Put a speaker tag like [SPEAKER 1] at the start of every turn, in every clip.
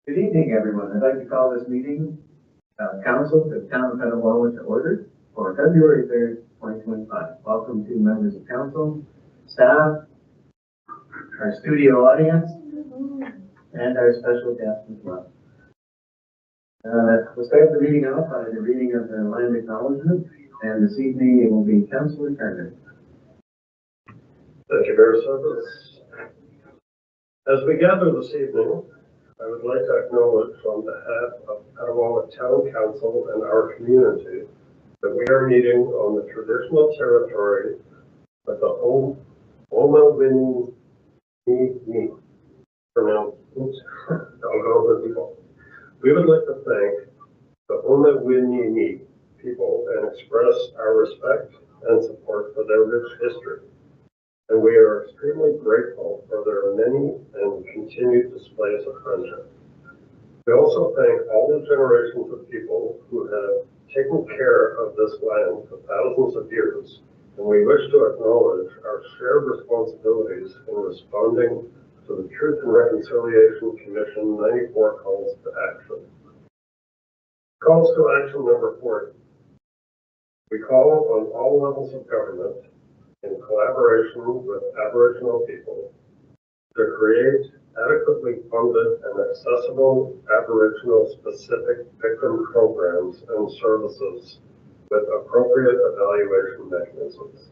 [SPEAKER 1] Good evening, everyone. I'd like to call this meeting, Council to the Town of Petawawa to order for February 3rd, 2025. Welcome to members of Council, staff, our studio audience, and our special guests as well. We'll start the meeting off by the reading of the land acknowledgement, and this evening it will be Councillor Turner.
[SPEAKER 2] Thank you, Mayor Service. As we gather this evening, I would like to acknowledge on behalf of Petawawa Town Council and our community that we are meeting on the traditional territory of the Omawini pronounced. I'll go over people. We would like to thank the Omawini people and express our respect and support for their rich history. And we are extremely grateful for their many and continued displays of friendship. We also thank all the generations of people who have taken care of this land for thousands of years, and we wish to acknowledge our shared responsibilities in responding to the Truth and Reconciliation Commission 94 calls to action. Calls to action number 40. We call on all levels of government in collaboration with Aboriginal people to create adequately funded and accessible Aboriginal specific victim programs and services with appropriate evaluation mechanisms.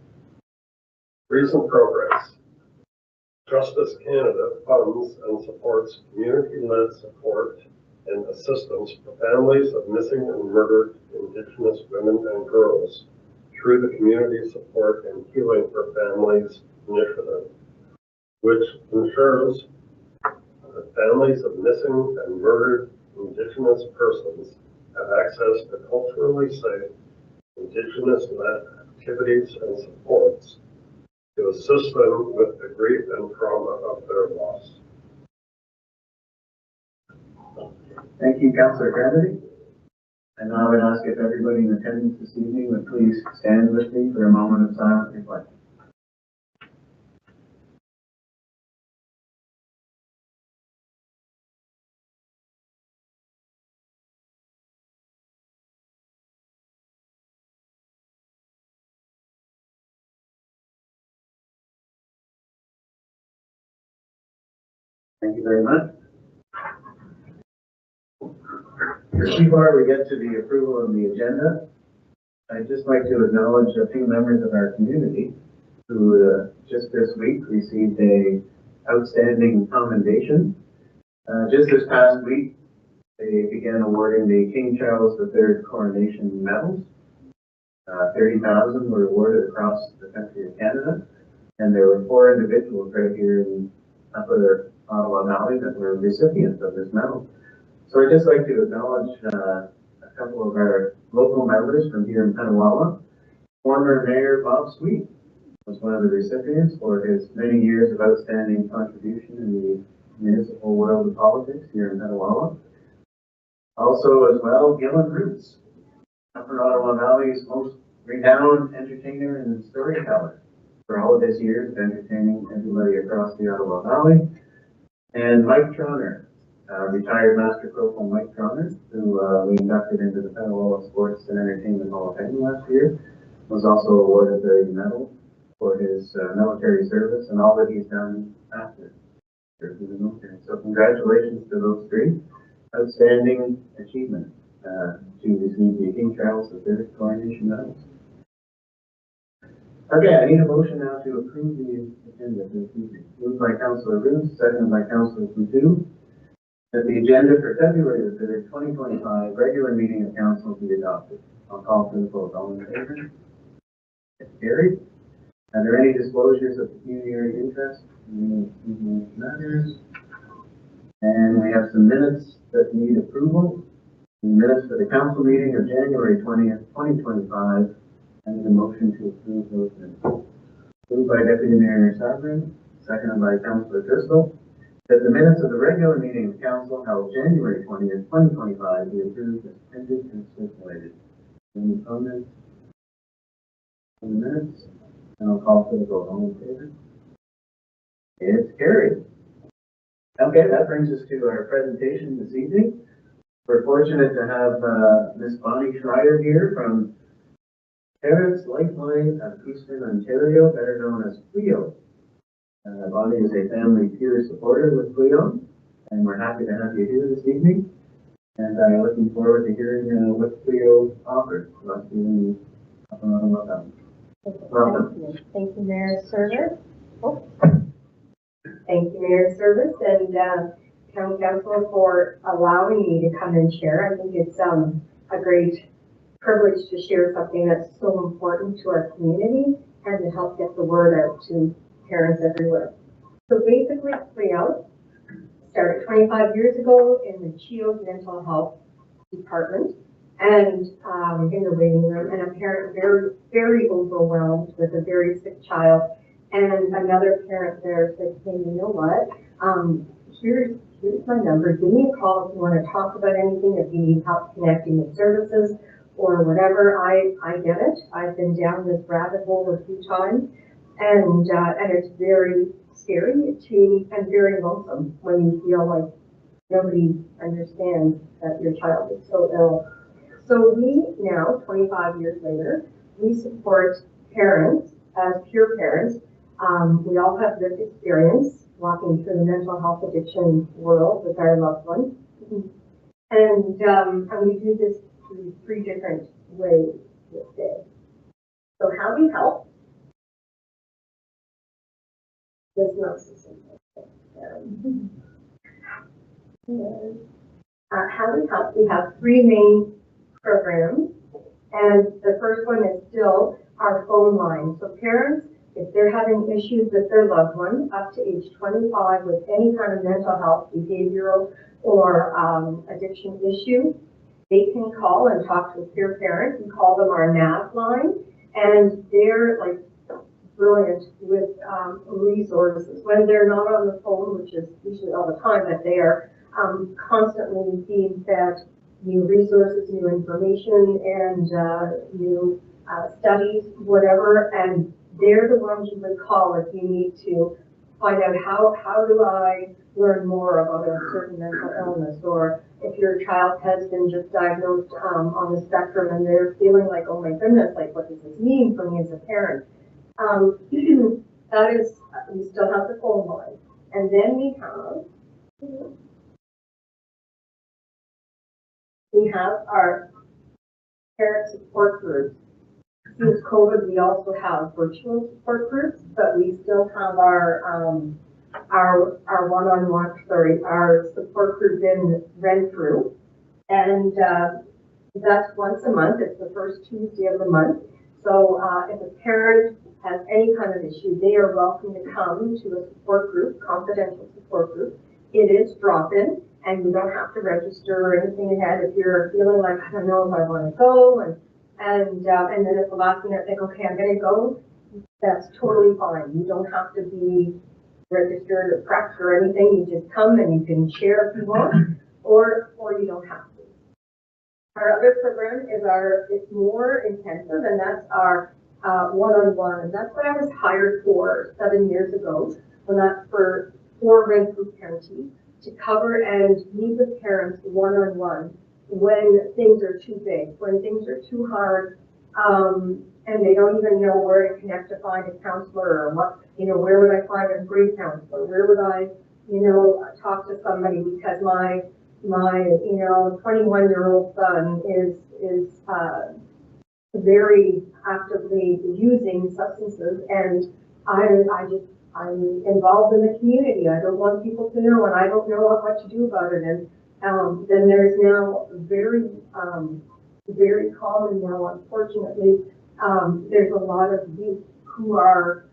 [SPEAKER 2] Recent progress. Justice Canada funds and supports community-led support and assistance for families of missing and murdered Indigenous women and girls through the Community Support and Healing for Families initiative, which ensures that families of missing and murdered Indigenous persons have access to culturally safe Indigenous-led activities and supports to assist them with the grief and trauma of their loss.
[SPEAKER 1] Thank you, Councillor Kennedy. And now I would ask if everybody in attendance this evening would please stand with me for a moment of silent reflection. Thank you very much. Before we get to the approval of the agenda, I'd just like to acknowledge a few members of our community who just this week received a outstanding commendation. Just this past week, they began awarding the King Charles III Coronation Medals. 30,000 were awarded across the country of Canada, and there were 4 individuals right here in Upper Ottawa Valley that were recipients of this medal. So I'd just like to acknowledge a couple of our local members from here in Petawawa. Former Mayor Bob Sweet was one of the recipients for his many years of outstanding contribution in the municipal world of politics here in Petawawa. Also as well, Gillen Roots, Upper Ottawa Valley's most renowned entertainer and storyteller for all of his years of entertaining everybody across the Ottawa Valley. And Mike Troner, retired Master Corporal Mike Troner, who we inducted into the Petawawa Sports and Entertainment Hall of Fame last year, was also awarded the medal for his military service and all that he's done after serving the military. So congratulations to those 3. Outstanding achievement to receive the King Charles III Coronation Medals. Okay, I need a motion now to approve the agenda for this evening. Moved by Councillor Roos, seconded by Councillor Coutu, that the agenda for February the 3rd, 2025 regular meeting of Council be adopted. I'll call for the vote. All in favor? It's carried. Are there any disclosures of pecuniary interest in any matters? And we have some minutes that need approval. The minutes for the council meeting of January 20th, 2025. I need a motion to approve those minutes. Moved by Deputy Mayor Sabrin, seconded by Councillor Driscoll, that the minutes of the regular meeting of council held January 20th, 2025 be approved as printed and circulated. Any comments on the minutes? And I'll call for the vote. All in favor? It's carried. Okay, that brings us to our presentation this evening. We're fortunate to have Miss Bonnie Schreier here from Parents Lifeline of Eastern Ontario, better known as CLEO. Bonnie is a family peer supporter with CLEO, and we're happy to have you here this evening. And I'm looking forward to hearing what CLEO offers. Welcome.
[SPEAKER 3] Thank you, Mayor Service. Thank you, Mayor Service, and County Council for allowing me to come and share. I think it's a great privilege to share something that's so important to our community and to help get the word out to parents everywhere. So basically, CLEO started 25 years ago in the CHIO's mental health department and in the waiting room, and a parent very, very overwhelmed with a very sick child. And another parent there said, hey, you know what? Here's my number. Give me a call if you want to talk about anything, if you need help connecting with services or whatever. I get it. I've been down this rabbit hole a few times, and it's very scary and very lonesome when you feel like nobody understands that your child is so ill. So we now, 25 years later, we support parents as peer parents. We all have this experience walking through the mental health addiction world with our loved ones. And we do this through 3 different ways this day. So how we help is not so simple. How we help, we have 3 main programs. And the first one is still our phone line. So parents, if they're having issues with their loved one up to age 25 with any kind of mental health, behavioral, or addiction issue, they can call and talk to a peer parent. We call them our NAV line, and they're like brilliant with resources. When they're not on the phone, which is usually all the time, but they are constantly being fed new resources, new information, and new studies, whatever, and they're the ones you would call if you need to find out how do I learn more about a certain mental illness, or if your child has been just diagnosed on the spectrum and they're feeling like, oh my goodness, like what does this mean for me as a parent? That is, we still have the phone line. And then we have our parent support groups. Since COVID, we also have virtual support groups, but we still have our support group in Renfrew, and that's once a month. It's the first Tuesday of the month. So if a parent has any kind of issue, they are welcome to come to a support group, confidential support group. It is drop-in, and you don't have to register or anything ahead. If you're feeling like, I don't know if I want to go, and then at the last minute think, okay, I'm going to go, that's totally fine. You don't have to be registered or prepped or anything. You just come and you can share if you want, or you don't have to. Our other program is it's more intensive, and that's our one-on-one, and that's what I was hired for 7 years ago, when that's for Renfrew County, to cover and meet with parents one-on-one when things are too big, when things are too hard, and they don't even know where to connect to find a counselor, or what, where would I find a great counselor? Where would I, talk to somebody, because my 21-year-old son is very actively using substances, and I'm involved in the community. I don't want people to know, and I don't know what to do about it. And then there's now very common now, unfortunately, there's a lot of youth who are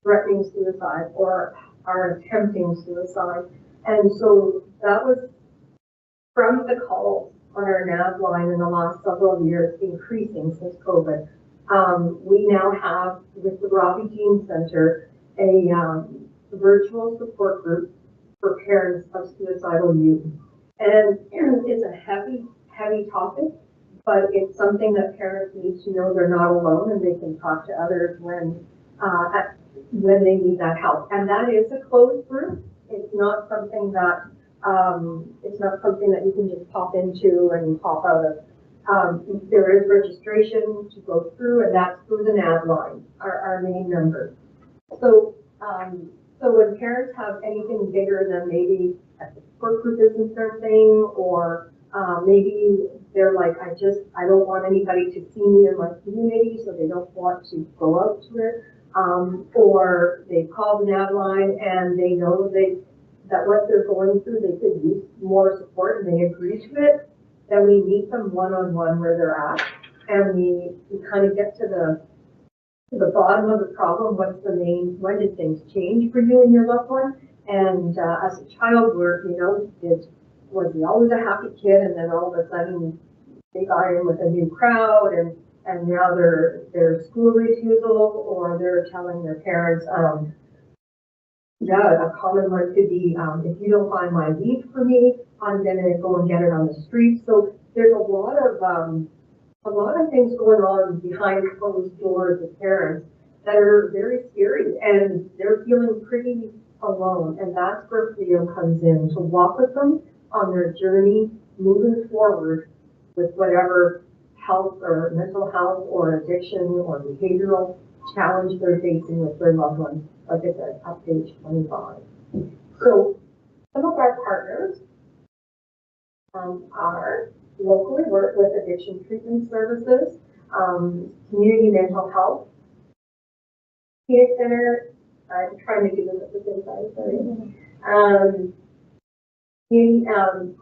[SPEAKER 3] threatening suicide or are attempting suicide. And so that was from the calls on our NAV line in the last several years, increasing since COVID. We now have, with the Robbie Dean Center, a virtual support group for parents of suicidal youth. And it's a heavy topic, but it's something that parents need to know they're not alone, and they can talk to others when they need that help. And that is a closed group. It's not something that, it's not something that you can just pop into and pop out of. There is registration to go through, and that's through the NAD line, our main number. So, so when parents have anything bigger than maybe a support group isn't their thing, or maybe they're like, I don't want anybody to see me in my community, so they don't want to go out to it. Or they call the NAD line and they know that what they're going through, they could use more support, and they agree to it. Then we meet them one-on-one where they're at, and we kind of get to the bottom of the problem. What's the main, when did things change for you and your loved one? And as a child, was he always a happy kid, and then all of a sudden they got in with a new crowd, and now their school refusal, or they're telling their parents, yeah, a common one could be, if you don't buy my weed for me, I'm gonna go and get it on the street. So there's a lot of things going on behind closed doors with parents that are very scary, and they're feeling pretty alone. And that's where Theo comes in, to walk with them on their journey, moving forward with whatever health or mental health or addiction or behavioral challenge they're facing with their loved ones, like I said, up to age 25. So some of our partners are locally work with addiction treatment services, community mental health, Phoenix Center. I'm trying to do this at the same time, sorry. Community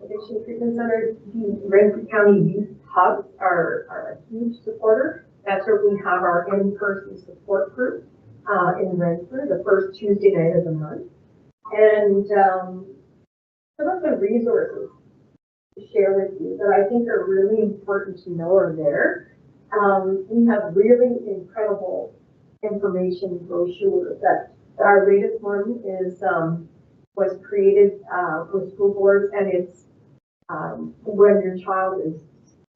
[SPEAKER 3] addiction treatment center, the Renfrew County Youth Hubs are a huge supporter. That's where we have our in-person support group in Renfrew, the first Tuesday night of the month. And some of the resources to share with you that I think are really important to know are there. We have really incredible information brochures that our latest one is was created with school boards, and it's when your child is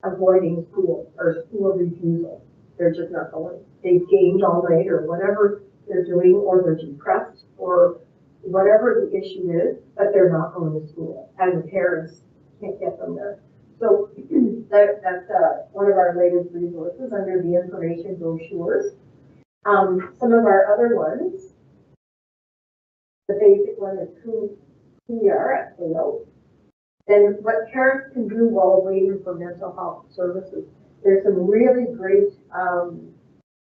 [SPEAKER 3] avoiding school or school refusal. They're just not going. They've gamed all night or whatever they're doing, or they're depressed, or whatever the issue is, but they're not going to school, and the parents can't get them there. So that's one of our latest resources under the information brochures. Some of our other ones, the basic one is who we are at Clio, and what parents can do while waiting for mental health services. There's some really great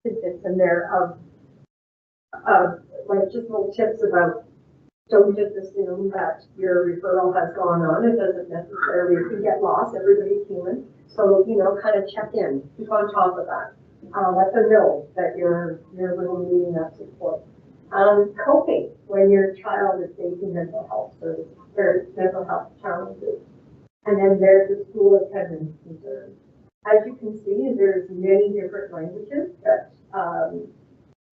[SPEAKER 3] tidbits in there of like just little tips about, don't just assume that your referral has gone on. It doesn't necessarily, you can get lost, everybody's human. So, kind of check in, keep on top of that. Let them know that you're really needing that support. Coping when your child is facing mental health services or mental health challenges. And then there's the school attendance concerns. As you can see, there's many different languages that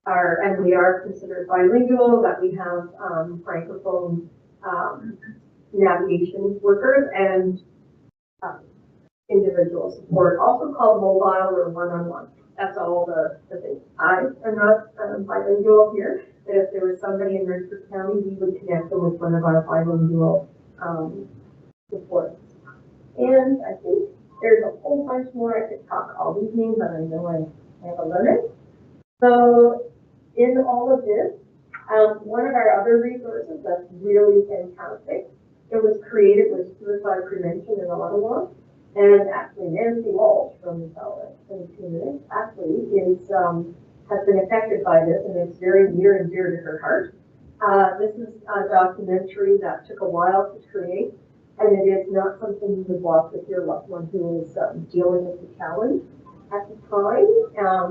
[SPEAKER 3] and we are considered bilingual, that we have francophone navigation workers and individual support, also called mobile or one-on-one. That's all the things. I am not bilingual here, but if there was somebody in Renfrew County, we would connect them with one of our bilingual supports. And I think there's a whole bunch more I could talk all evening, but I know I have a limit. So in all of this, one of our other resources that's really fantastic, it was created with suicide prevention in Ottawa, and actually Nancy Walsh from actually has been affected by this, and it's very near and dear to her heart. This is a documentary that took a while to create, and it is not something you would watch with your loved one who is dealing with the challenge at the time.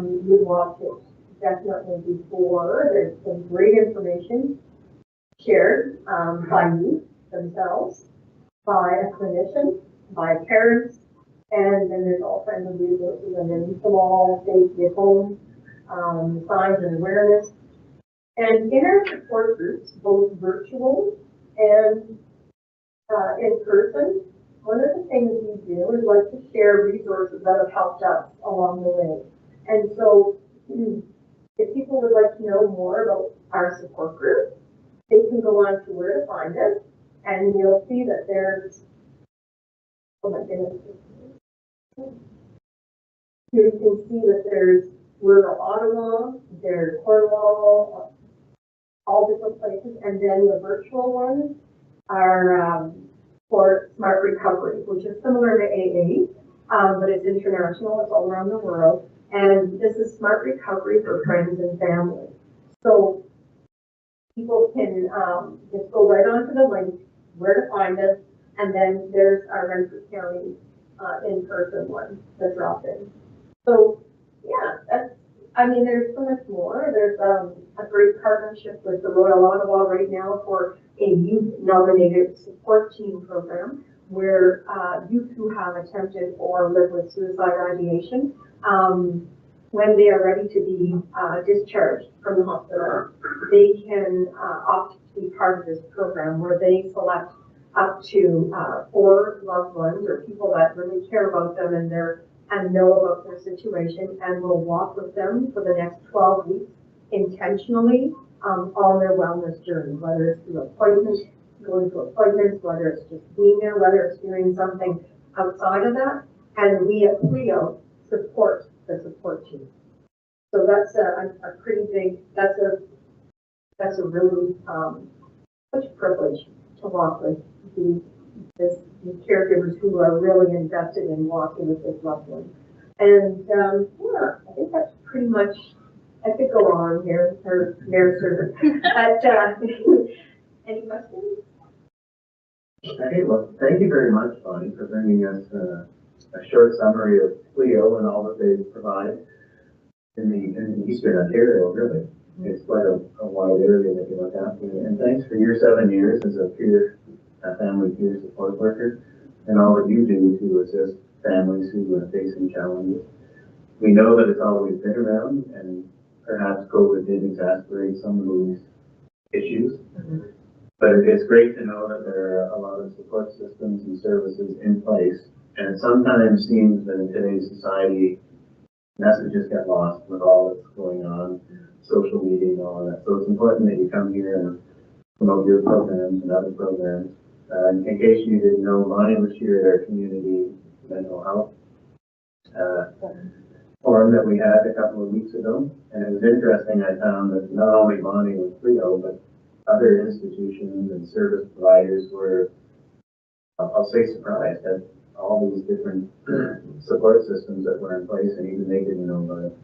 [SPEAKER 3] You would watch it definitely before. There's some great information shared by youth themselves, by a clinician, by parents, and then there's all kinds of resources, and then small safety at home, signs and awareness. And in our support groups, both virtual and in person, one of the things we do is like to share resources that have helped us along the way. And so if people would like to know more about our support group they can go on to where to find us, and you'll see that there's, oh my goodness. You can see that there's rural Ottawa, there's Cornwall, all different places, and then the virtual ones are for Smart Recovery, which is similar to AA, but it's international, it's all around the world, and this is Smart Recovery for friends and family. So people can just go right onto the link, where to find us, and then there's our Renfrew County in-person one, the drop-in. So yeah, that's, I mean, there's so much more. There's a great partnership with the Royal Ottawa right now for a youth-nominated support team program where youth who have attempted or live with suicide ideation, when they are ready to be discharged from the hospital, they can opt to be part of this program where they select up to 4 loved ones or people that really care about them and know about their situation, and will walk with them for the next 12 weeks intentionally on their wellness journey, whether it's through appointments, going to appointments, whether it's just being there, whether it's doing something outside of that. And we at CLEO support the support team. So that's a pretty big, that's a really such a privilege to walk with these caregivers who are really invested in walking with this loved one. And yeah, I think that's pretty much, I could go on here, or Mayor Server. But any questions?
[SPEAKER 1] Okay, well, thank you very much, Bonnie, for bringing us a short summary of CLEO and all that they provide in Eastern Ontario, really. It's quite a wide area that you look after. And thanks for your 7 years as a family peer support worker, and all that you do to assist families who are facing challenges. We know that it's always been around, and perhaps COVID did exacerbate some of these issues. But it's great to know that there are a lot of support systems and services in place. And it sometimes seems that in today's society, messages get lost with all that's going on, social media and all of that. So it's important that you come here and promote your programs and other programs. In case you didn't know, Bonnie was here at our community mental health forum that we had a couple of weeks ago. And it was interesting, I found that not only Bonnie was CLEO, but other institutions and service providers were, I'll say, surprised at all these different support systems that were in place, and even they didn't know about it.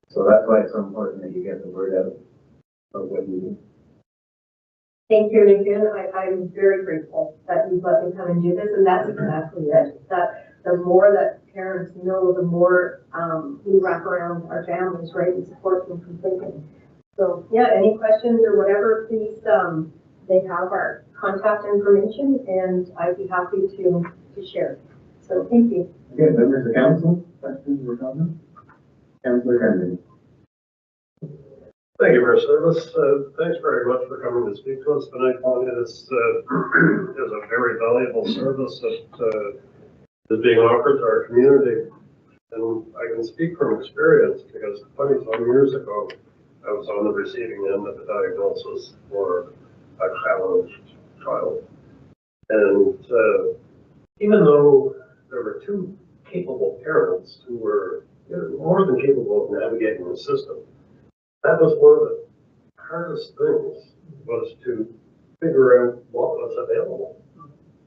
[SPEAKER 1] So that's why it's so important that you get the word out of what you do.
[SPEAKER 3] Thank you, again. I'm very grateful that you've let me come and do this, and that's exactly it. That the more that parents know, the more we wrap around our families, right, and support them completely. So yeah, any questions or whatever, please, they have our contact information, and I'd be happy to share. So thank you.
[SPEAKER 1] Okay, members of council, questions or comments? Councillor Herndon.
[SPEAKER 2] Thank you, Mayor Service. Thanks very much for coming to speak to us tonight. This is a very valuable service that is being offered to our community. And I can speak from experience because 20-some years ago, I was on the receiving end of a diagnosis for a challenged child. And even though there were 2 capable parents who were more than capable of navigating the system, that was one of the hardest things, was to figure out what was available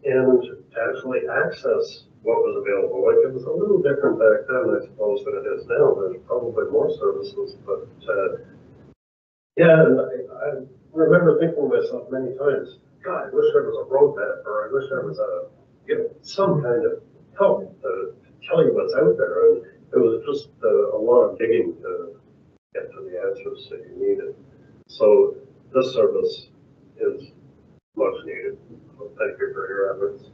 [SPEAKER 2] and to actually access what was available. Like, it was a little different back then, I suppose, than it is now. There's probably more services, but yeah, and I remember thinking to myself many times, God, I wish there was a roadmap, or I wish there was some kind of help to tell you what's out there. And it was just a lot of digging to get to the answers that you needed. So this service is much needed. So thank you for your efforts.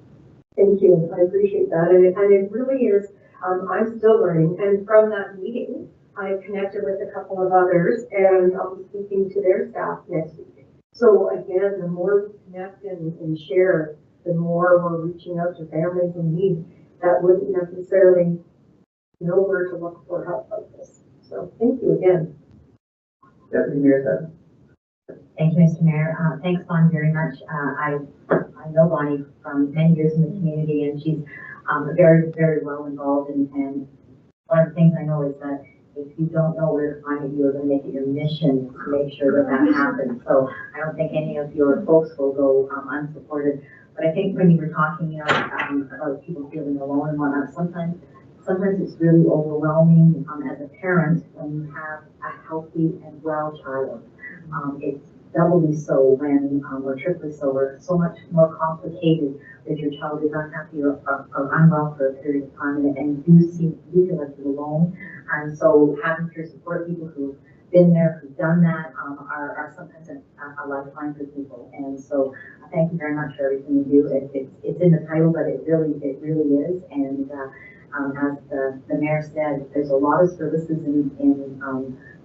[SPEAKER 3] Thank you. I appreciate that. And it really is, I'm still learning. And from that meeting, I connected with a couple of others, and I'll be speaking to their staff next week. So again, the more we connect and share, the more we're reaching out to families in need that wouldn't necessarily know where to look for help like this. So thank you again.
[SPEAKER 1] Deputy Mayor Sutton.
[SPEAKER 4] Thank you, Mr. Mayor. Thanks, Bonnie, very much. I know Bonnie from many years in the community, and she's very, very well involved. And one of the things I know is that if you don't know where to find it, you're going to make it your mission to make sure that that happens. So I don't think any of your folks will go unsupported. But I think when you were talking, about people feeling alone and whatnot, sometimes it's really overwhelming as a parent when you have a healthy and well child. It's doubly so when, or triply so, or so much more complicated if your child is unhappy or unwell for a period of time and you feel like you're alone. And so having peer support people who've been there, who've done that, are sometimes a lifeline for people. And so thank you very much for everything you do. It's in the title, but it really is. And as the mayor said, there's a lot of services in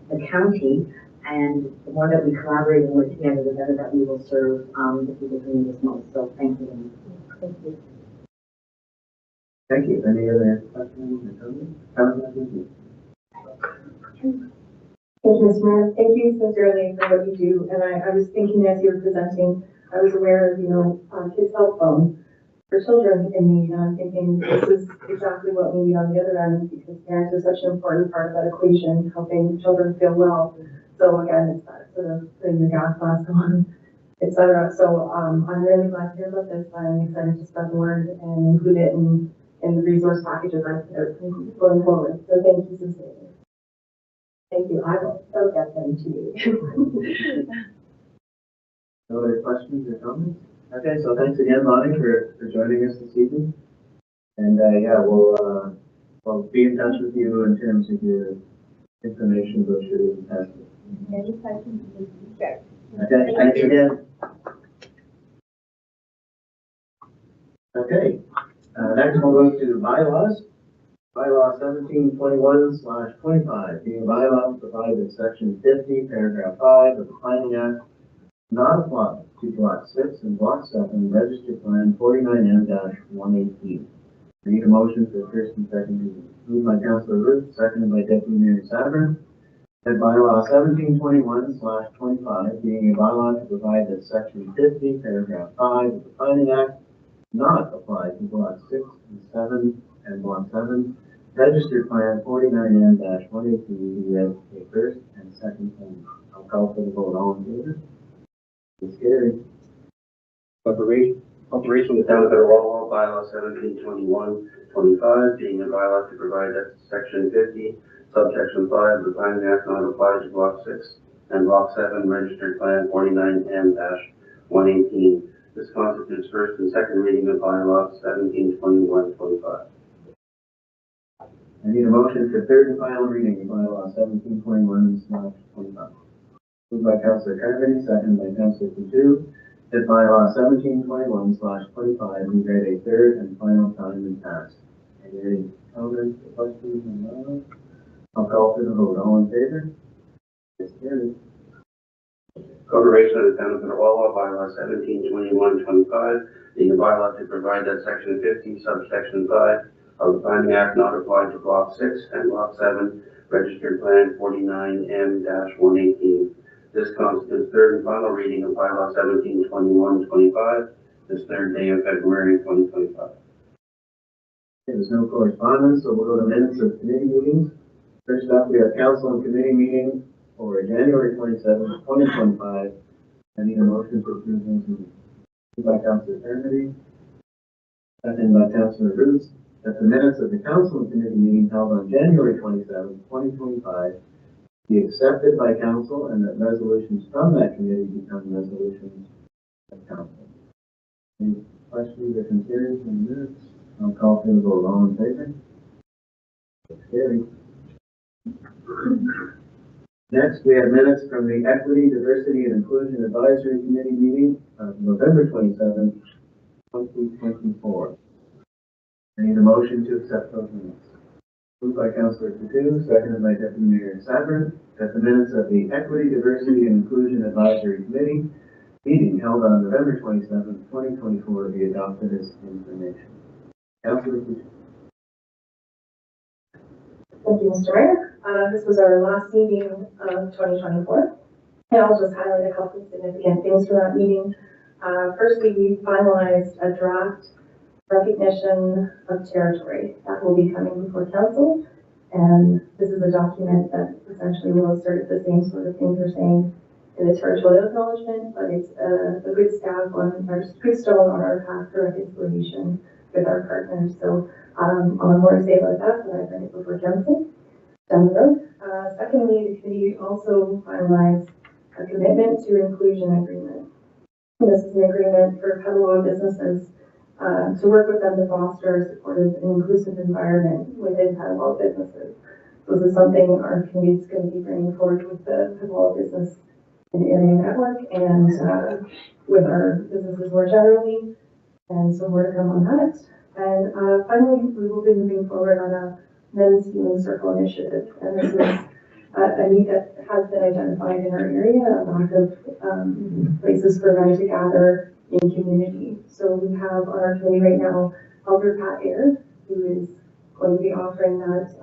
[SPEAKER 4] the county. And the more that we collaborate and work together, the better that we will serve the people who need us most. So thank you. Thank you.
[SPEAKER 1] Thank you. Any other questions or comments?
[SPEAKER 5] Thank you, Mr. Mayor. Thank you sincerely for what you do. And I was thinking as you were presenting, I was aware of, kids' help phone for children in need. And I'm thinking this is exactly what we need on the other end, because parents are such an important part of that equation, helping children feel well. So again, it's that sort of putting your gas mask on, et cetera. So I'm really glad to hear about this. I'm excited to spread the word and include it in the resource packages going forward. So thank you sincerely. Thank you. I will still get them to you.
[SPEAKER 1] No other questions or comments? Okay, so thanks again, Lonnie, for joining us this evening. And we'll be in touch with you in terms of your information brochures and passes.
[SPEAKER 3] Any questions? Sure.
[SPEAKER 1] Okay, thanks again. Okay, next we'll go to bylaws. Bylaw 1721/25, being a bylaw to provide that section 50, paragraph 5 of the Planning Act not apply to block 6 and block 7, registered plan 49M-118. I need a motion for first and second reading. Moved by Councillor Ruth, seconded by Deputy Mayor Savran. That bylaw 1721/25, being a bylaw to provide that section 50, paragraph 5 of the Planning Act not apply to block 6 and 7 and block 7, registered plan 49M-118, be read a first and second only. I'll call for the vote. All in favor? It's carried.
[SPEAKER 6] Operation of the Town of Petawawa, bylaw 1721/25, being a bylaw to provide that section 50, subsection 5 of the Planning Act not apply to block 6 and block 7, registered plan 49M-118. This constitutes first and second reading of bylaw 1721/25.
[SPEAKER 1] I need a motion for third and final reading of bylaw 1721/25. Moved by Councillor Carvin, seconded by Councillor Coutu, that bylaw 1721/25 be read a third and final time and passed. Any comments or questions on that? I'll call for the vote. All in favor? It's carried.
[SPEAKER 6] Corporation of the Town of Petawawa, bylaw 1721/25, being a bylaw to provide that section 50, subsection 5 of the Planning Act not apply to block 6 and block 7, registered plan 49M-118. This constitutes third and final reading of bylaw 1721/25, this third day of February 2025.
[SPEAKER 1] There's no correspondence, so we'll go to minutes of committee meetings. First up, we have council and committee meeting for January 27th, 2025. I need a motion to approve those minutes. Moved by Councillor Kennedy, seconded by Councillor Roots, that the minutes of the council and committee meeting held on January 27th, 2025 be accepted by council, and that resolutions from that committee become resolutions of council. Any questions or concerns on the minutes? I'll call for the vote. All in favor? It's carried. Next, we have minutes from the Equity, Diversity, and Inclusion Advisory Committee meeting of November 27th, 2024. I need a motion to accept those minutes. Moved by Councillor Coutu, seconded by Deputy Mayor Savran, that the minutes of the Equity, Diversity, and Inclusion Advisory Committee meeting held on November 27th, 2024 be adopted as information. Councillor Coutu.
[SPEAKER 5] Thank you, Mr. Mayor. This was our last meeting of 2024. And I'll just highlight a couple of significant things from that meeting. Firstly, we finalized a draft recognition of territory that will be coming before council. And this is a document that essentially will assert the same sort of things we're saying in the territorial acknowledgement, but it's a good step on, or good stone on our path to reconciliation with our partners. So I'll have more to say about that when I bring it before council down the road. Secondly, the committee also finalized a commitment to inclusion agreement. And this is an agreement for Petawawa businesses to work with them to foster a supportive and inclusive environment within Petawawa businesses. So this is something our committee is going to be bringing forward with the Petawawa Business and Area Network and with our businesses more generally. And so more to come on that. And finally, we will be moving forward on a men's healing circle initiative. And this is a need that has been identified in our area, a lack of places for men to gather in community. So we have on our committee right now, Elder Pat Ayre, who is going to be offering that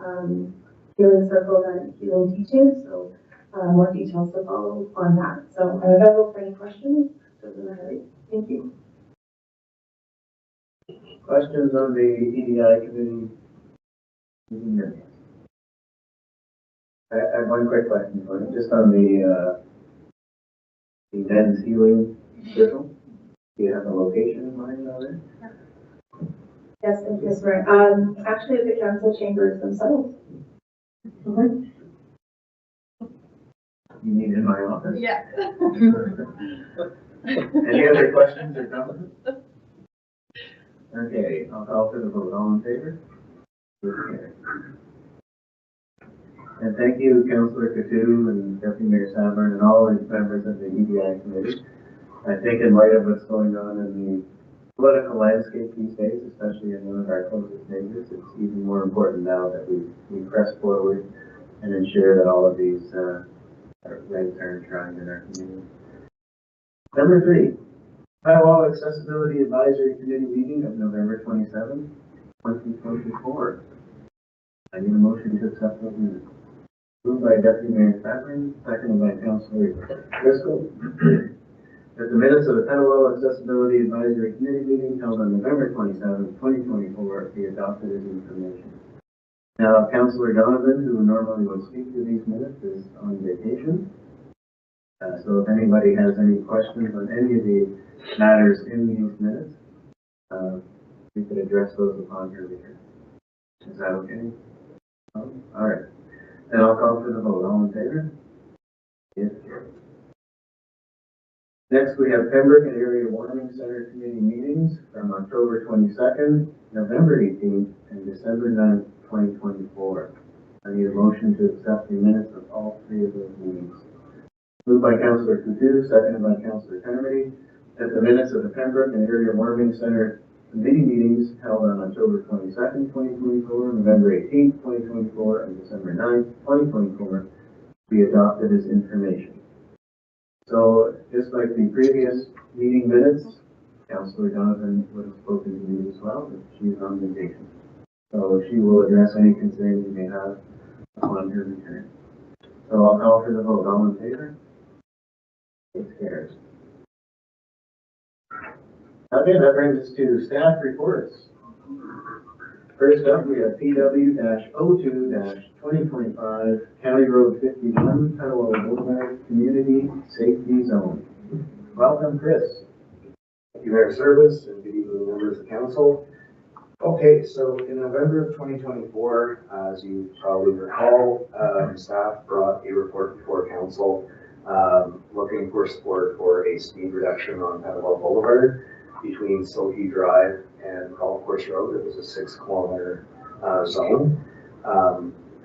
[SPEAKER 5] healing circle, that healing teaching. So more details to follow on that. So I'm available for any questions. Thank you.
[SPEAKER 1] Questions on the EDI committee meeting minutes? I have one quick question for you, just on the men's healing circle. Do you have a location in mind already?
[SPEAKER 5] Yes, thank you, Ms. Moran. Actually, the council chambers themselves. Mm-hmm.
[SPEAKER 1] You need it in my office?
[SPEAKER 7] Yeah.
[SPEAKER 1] Any other questions or comments? Okay, I'll call for the vote. All in favor? Okay. And thank you, Councillor Coutu and Deputy Mayor Savern and all the members of the EDI committee. I think in light of what's going on in the political landscape these days, especially in one of our closest neighbors, it's even more important now that we press forward and ensure that all of these rights are enshrined in our community. Number 3, Petawawa Accessibility Advisory Committee meeting of November 27, 2024. I need a motion to accept those minutes. Moved by Deputy Mayor Savern, seconded by Councillor Driscoll. That the minutes of the Petawawa Accessibility Advisory Committee meeting held on November 27, 2024 be adopted as information. Now, Councillor Donovan, who normally would speak to these minutes, is on vacation. So if anybody has any questions on any of the matters in these minutes, we could address those upon her return. Is that okay? All right. Then I'll call for the vote. All in favor? Yes. Next, we have Pembroke and Area Warming Center Committee meetings from October 22nd, November 18th, and December 9th, 2024. I need a motion to accept the minutes of all 3 of those meetings. Moved by Councillor Coutu, seconded by Councillor Kennedy, that the minutes of the Pembroke and Area Warming Center Committee meetings held on October 22nd, 2024, November 18th, 2024, and December 9th, 2024 be adopted as information. So, just like the previous meeting minutes, Councillor Donovan would have spoken to me as well, but she's on vacation. So she will address any concerns you may have upon her return. So I'll call for the vote. All in favor? It's carried. Okay, that brings us to staff reports. First up, we have PW-02-2025 County Road 51, Petawawa Boulevard Community Safety Zone. Welcome, Chris.
[SPEAKER 8] Thank you, Mayor Service, and good evening, members of council. Okay, so in November of 2024, as you probably recall, staff brought a report before council looking for support for a speed reduction on Petawawa Boulevard between Silky Drive and Golf Course Road. It was a 6-kilometer zone.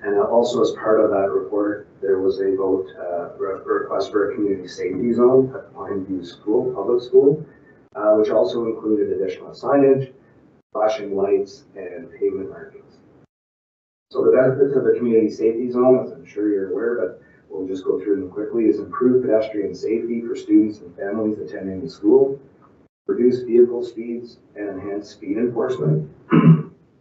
[SPEAKER 8] And also as part of that report, there was a vote, request for a community safety zone at Pine View School, public school, which also included additional signage, flashing lights, and pavement markings. So the benefits of the community safety zone, as I'm sure you're aware, but we'll just go through them quickly, is improved pedestrian safety for students and families attending the school, reduce vehicle speeds and enhance speed enforcement,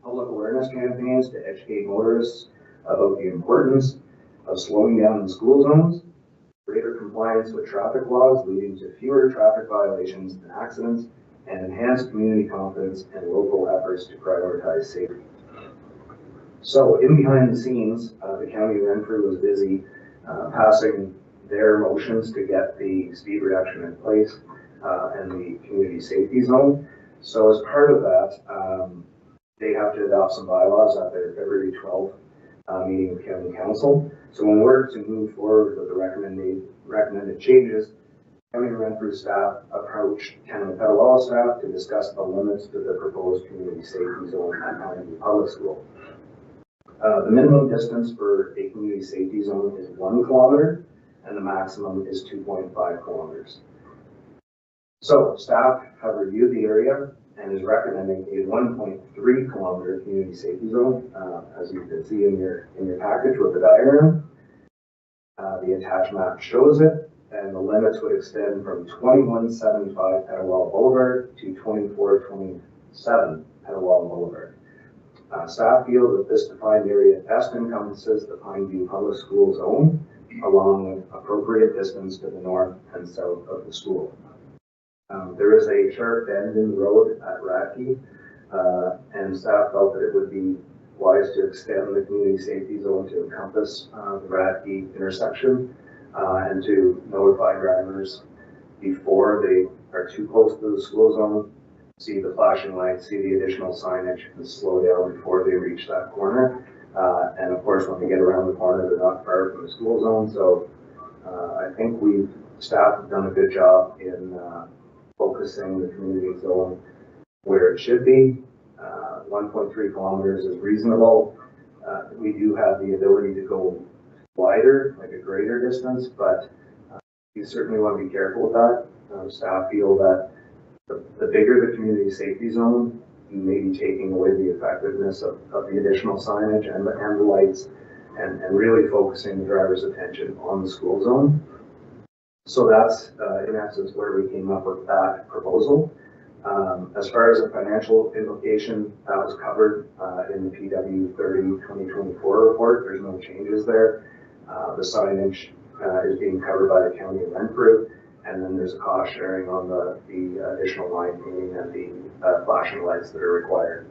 [SPEAKER 8] public awareness campaigns to educate motorists about the importance of slowing down in school zones, greater compliance with traffic laws, leading to fewer traffic violations and accidents, and enhanced community confidence and local efforts to prioritize safety. So in behind the scenes, the County of Renfrew was busy passing their motions to get the speed reduction in place and the community safety zone. So as part of that, they have to adopt some bylaws at their February 12th meeting with County Council. So in order to move forward with the recommended changes, County of Renfrew staff approached Town of Petawawa staff to discuss the limits to the proposed community safety zone at Mountain Public School. The minimum distance for a community safety zone is 1 kilometer, and the maximum is 2.5 kilometers. So staff have reviewed the area and is recommending a 1.3 kilometer community safety zone, as you can see in your package with the diagram. The attached map shows it, and the limits would extend from 2175 Petawawa Boulevard to 2427 Petawawa Boulevard. Staff feel that this defined area best encompasses the Pineview Public School zone, along with appropriate distance to the north and south of the school. There is a sharp bend in the road at Radke, and staff felt that it would be wise to extend the community safety zone to encompass the Radke intersection and to notify drivers before they are too close to the school zone, see the flashing lights, see the additional signage, and slow down before they reach that corner. And of course, when they get around the corner, they're not far from the school zone. So I think staff have done a good job in focusing the community zone where it should be. 1.3 kilometers is reasonable. We do have the ability to go wider, like a greater distance, but you certainly want to be careful with that. Staff feel that the bigger the community safety zone, you may be taking away the effectiveness of the additional signage and the lights, and really focusing the driver's attention on the school zone. So that's in essence where we came up with that proposal. As far as the financial implication, that was covered in the PW 30/2024 report. There's no changes there. The signage is being covered by the County of Renfrew, and then there's a cost sharing on the additional line painting and the flashing lights that are required.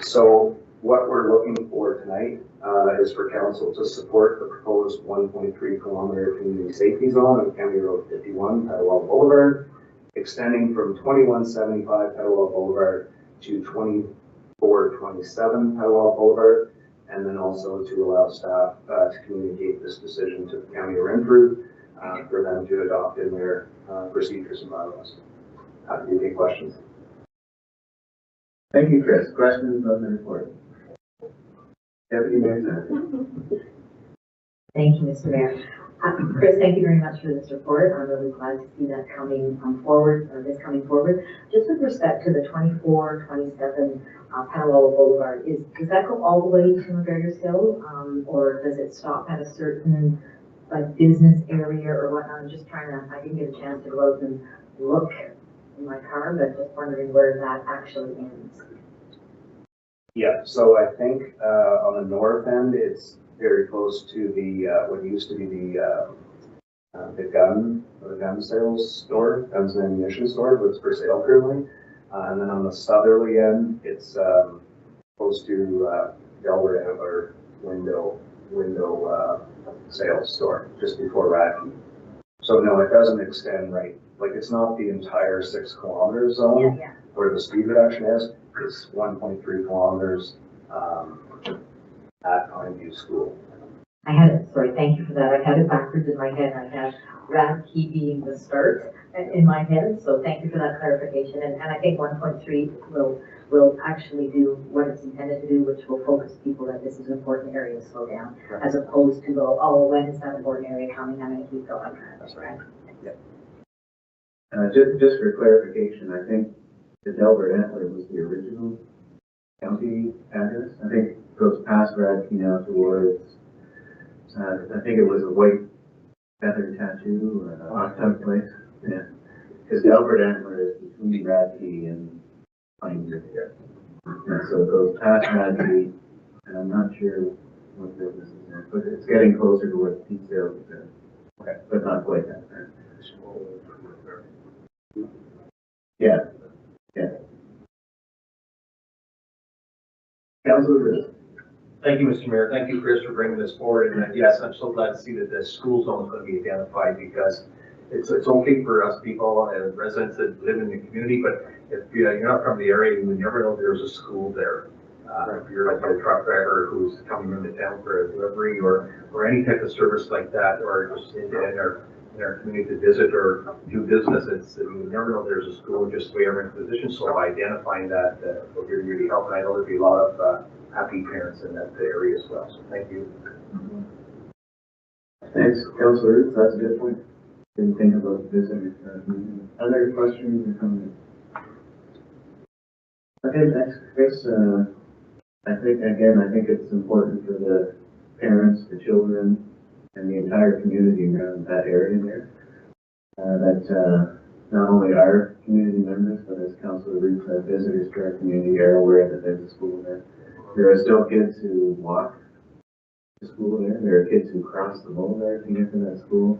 [SPEAKER 8] So what we're looking for tonight is for council to support the proposed 1.3 kilometer community safety zone on County Road 51, Petawawa Boulevard, extending from 2175 Petawawa Boulevard to 2427 Petawawa Boulevard, and then also to allow staff to communicate this decision to the County of Renfrew for them to adopt in their procedures and bylaws. Happy to take questions.
[SPEAKER 1] Thank you, Chris. Questions on the report? Deputy Mayor Sanders.
[SPEAKER 4] Thank you, Mr. Mayor. Chris, thank you very much for this report. I'm really glad to see that coming forward. Just with respect to the 2427 Petawawa Boulevard, does that go all the way to McGregor's Hill, or does it stop at a certain business area or whatnot? I'm just I didn't get a chance to go out and look in my car, but just wondering where that actually ends.
[SPEAKER 8] Yeah, so I think on the north end, it's very close to the what used to be the gun sales store, guns and ammunition store, but it's for sale currently. And then on the southerly end, it's close to Delbert Antler window sales store just before Radke. So no, it doesn't extend right. Like it's not the entire 6 kilometer zone where the speed reduction is. It's 1.3 kilometers at Pineview School.
[SPEAKER 4] I had it, sorry, thank you for that. I had it backwards in my head. I had Radke being the start in my head, so thank you for that clarification. And I think 1.3 will actually do what it's intended to do, which will focus people that this is an important area to slow down, as opposed to go, oh, when is that important area coming? I'm going to keep going. That's right.
[SPEAKER 8] Yep.
[SPEAKER 1] Just for clarification, I think the Delbert Antler was the original county address. I think it goes past Radke now towards, I think it was a white feather tattoo or a hot tub place. Yeah. Because Delbert Antler is between Radke and Pineview. Yeah, so it goes past Radke, and I'm not sure what business is there, but it's getting closer to what Pete Sales is at. but not quite that far. Yeah, yeah. Councilor Riz.
[SPEAKER 7] Thank you, Mr. Mayor. Thank you, Chris, for bringing this forward. And yes, I'm so glad to see that the school zone is going to be identified, because it's okay for us people and residents that live in the community, but if you're not from the area, you would never know there's a school there. If you're like a truck driver who's coming into town for a delivery or any type of service like that, or just in our community to visit or do business, you would never know there's a school just the way our position. So by identifying that will really help. And I know there'll be a lot of happy parents in that area as well. So thank you.
[SPEAKER 1] Thanks, Councilor Ruth. That's a good point. Didn't think about this. Other questions or comments? Okay, thanks, Chris. I think it's important for the parents, the children, and the entire community around that area there. That not only our community members, but as Councilor Ruth said, visitors to our community are aware that there's a school there. There are still kids who walk to school there. There are kids who cross the boulevard to get to that school.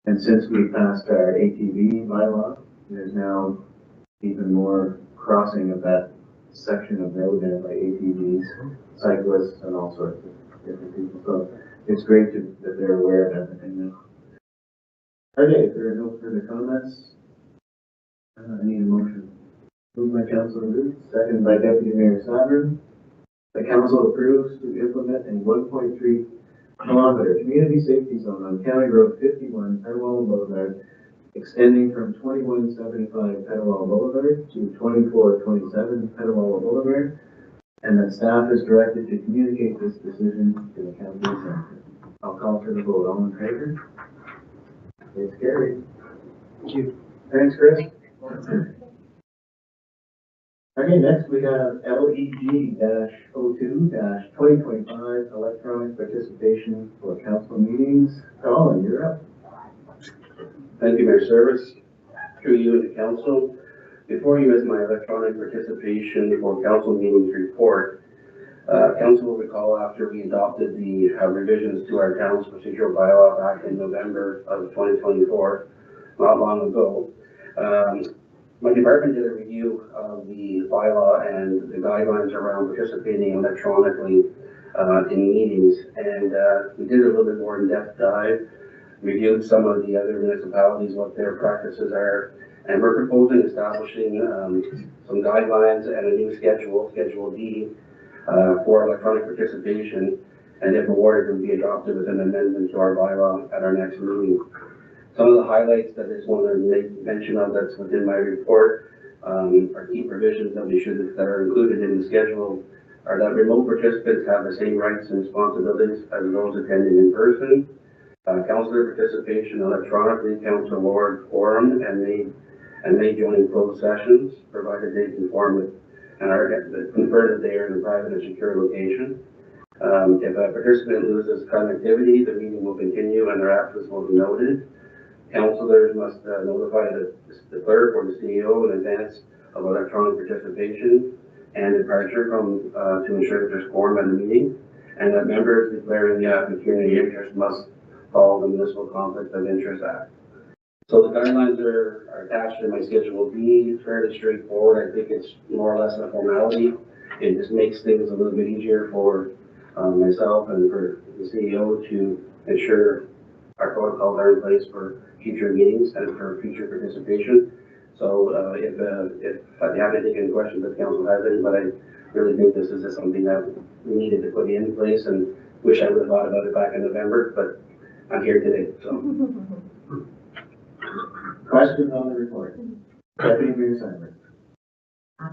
[SPEAKER 1] And since we passed our ATV bylaw, there's now even more crossing of that section of road there by ATVs, cyclists, and all sorts of different people. So it's great that they're aware of everything now. Okay, if there are no further comments, I need a motion. Moved by Councilor Ruth, second by Deputy Mayor Sovereign. The council approves to implement a 1.3 kilometer community safety zone on County Road 51, Petawawa Boulevard, extending from 2175 Petawawa Boulevard to 2427 Petawawa Boulevard, and that staff is directed to communicate this decision to the county executive. I'll call for the vote. All in favor? It's carried.
[SPEAKER 7] Thank you.
[SPEAKER 1] Thanks, Chris. Okay, next we have LEG-02-2025 electronic participation for council meetings. Colin, you're up.
[SPEAKER 6] Thank you, Mayor Service. Through you and the council. Before you is my electronic participation for council meetings report. Council will recall after we adopted the revisions to our town's procedural bylaw back in November of 2024, not long ago. My department did a review of the bylaw and the guidelines around participating electronically in meetings, and we did a little bit more in-depth dive, reviewed some of the other municipalities, what their practices are, and we're proposing establishing some guidelines and a new schedule, Schedule D, for electronic participation, and if awarded, it will be adopted with an amendment to our bylaw at our next meeting. Some of the highlights that I just want to make mention of that's within my report are key provisions that that are included in the schedule are that remote participants have the same rights and responsibilities as those attending in person. Councillor participation electronically counts award quorum and may join closed sessions, provided they conform with and are confirmed that they are in a private and secure location. If a participant loses connectivity, the meeting will continue and their absence will be noted. Councillors must notify the clerk or the CEO in advance of electronic participation and departure from to ensure that there's quorum at the meeting, and that members declaring the community interest must follow the Municipal Conflict of Interest Act. So the guidelines are attached in my Schedule B. It's fairly straightforward. I think it's more or less a formality. It just makes things a little bit easier for myself and for the CEO to ensure our protocols are in place for future meetings and for future participation. So if you have any questions, if the council has any, but I really think this is just something that we needed to put in place, and wish I would have thought about it back in November, but I'm here today, so.
[SPEAKER 1] Questions on the report? Deputy Mayor Simon.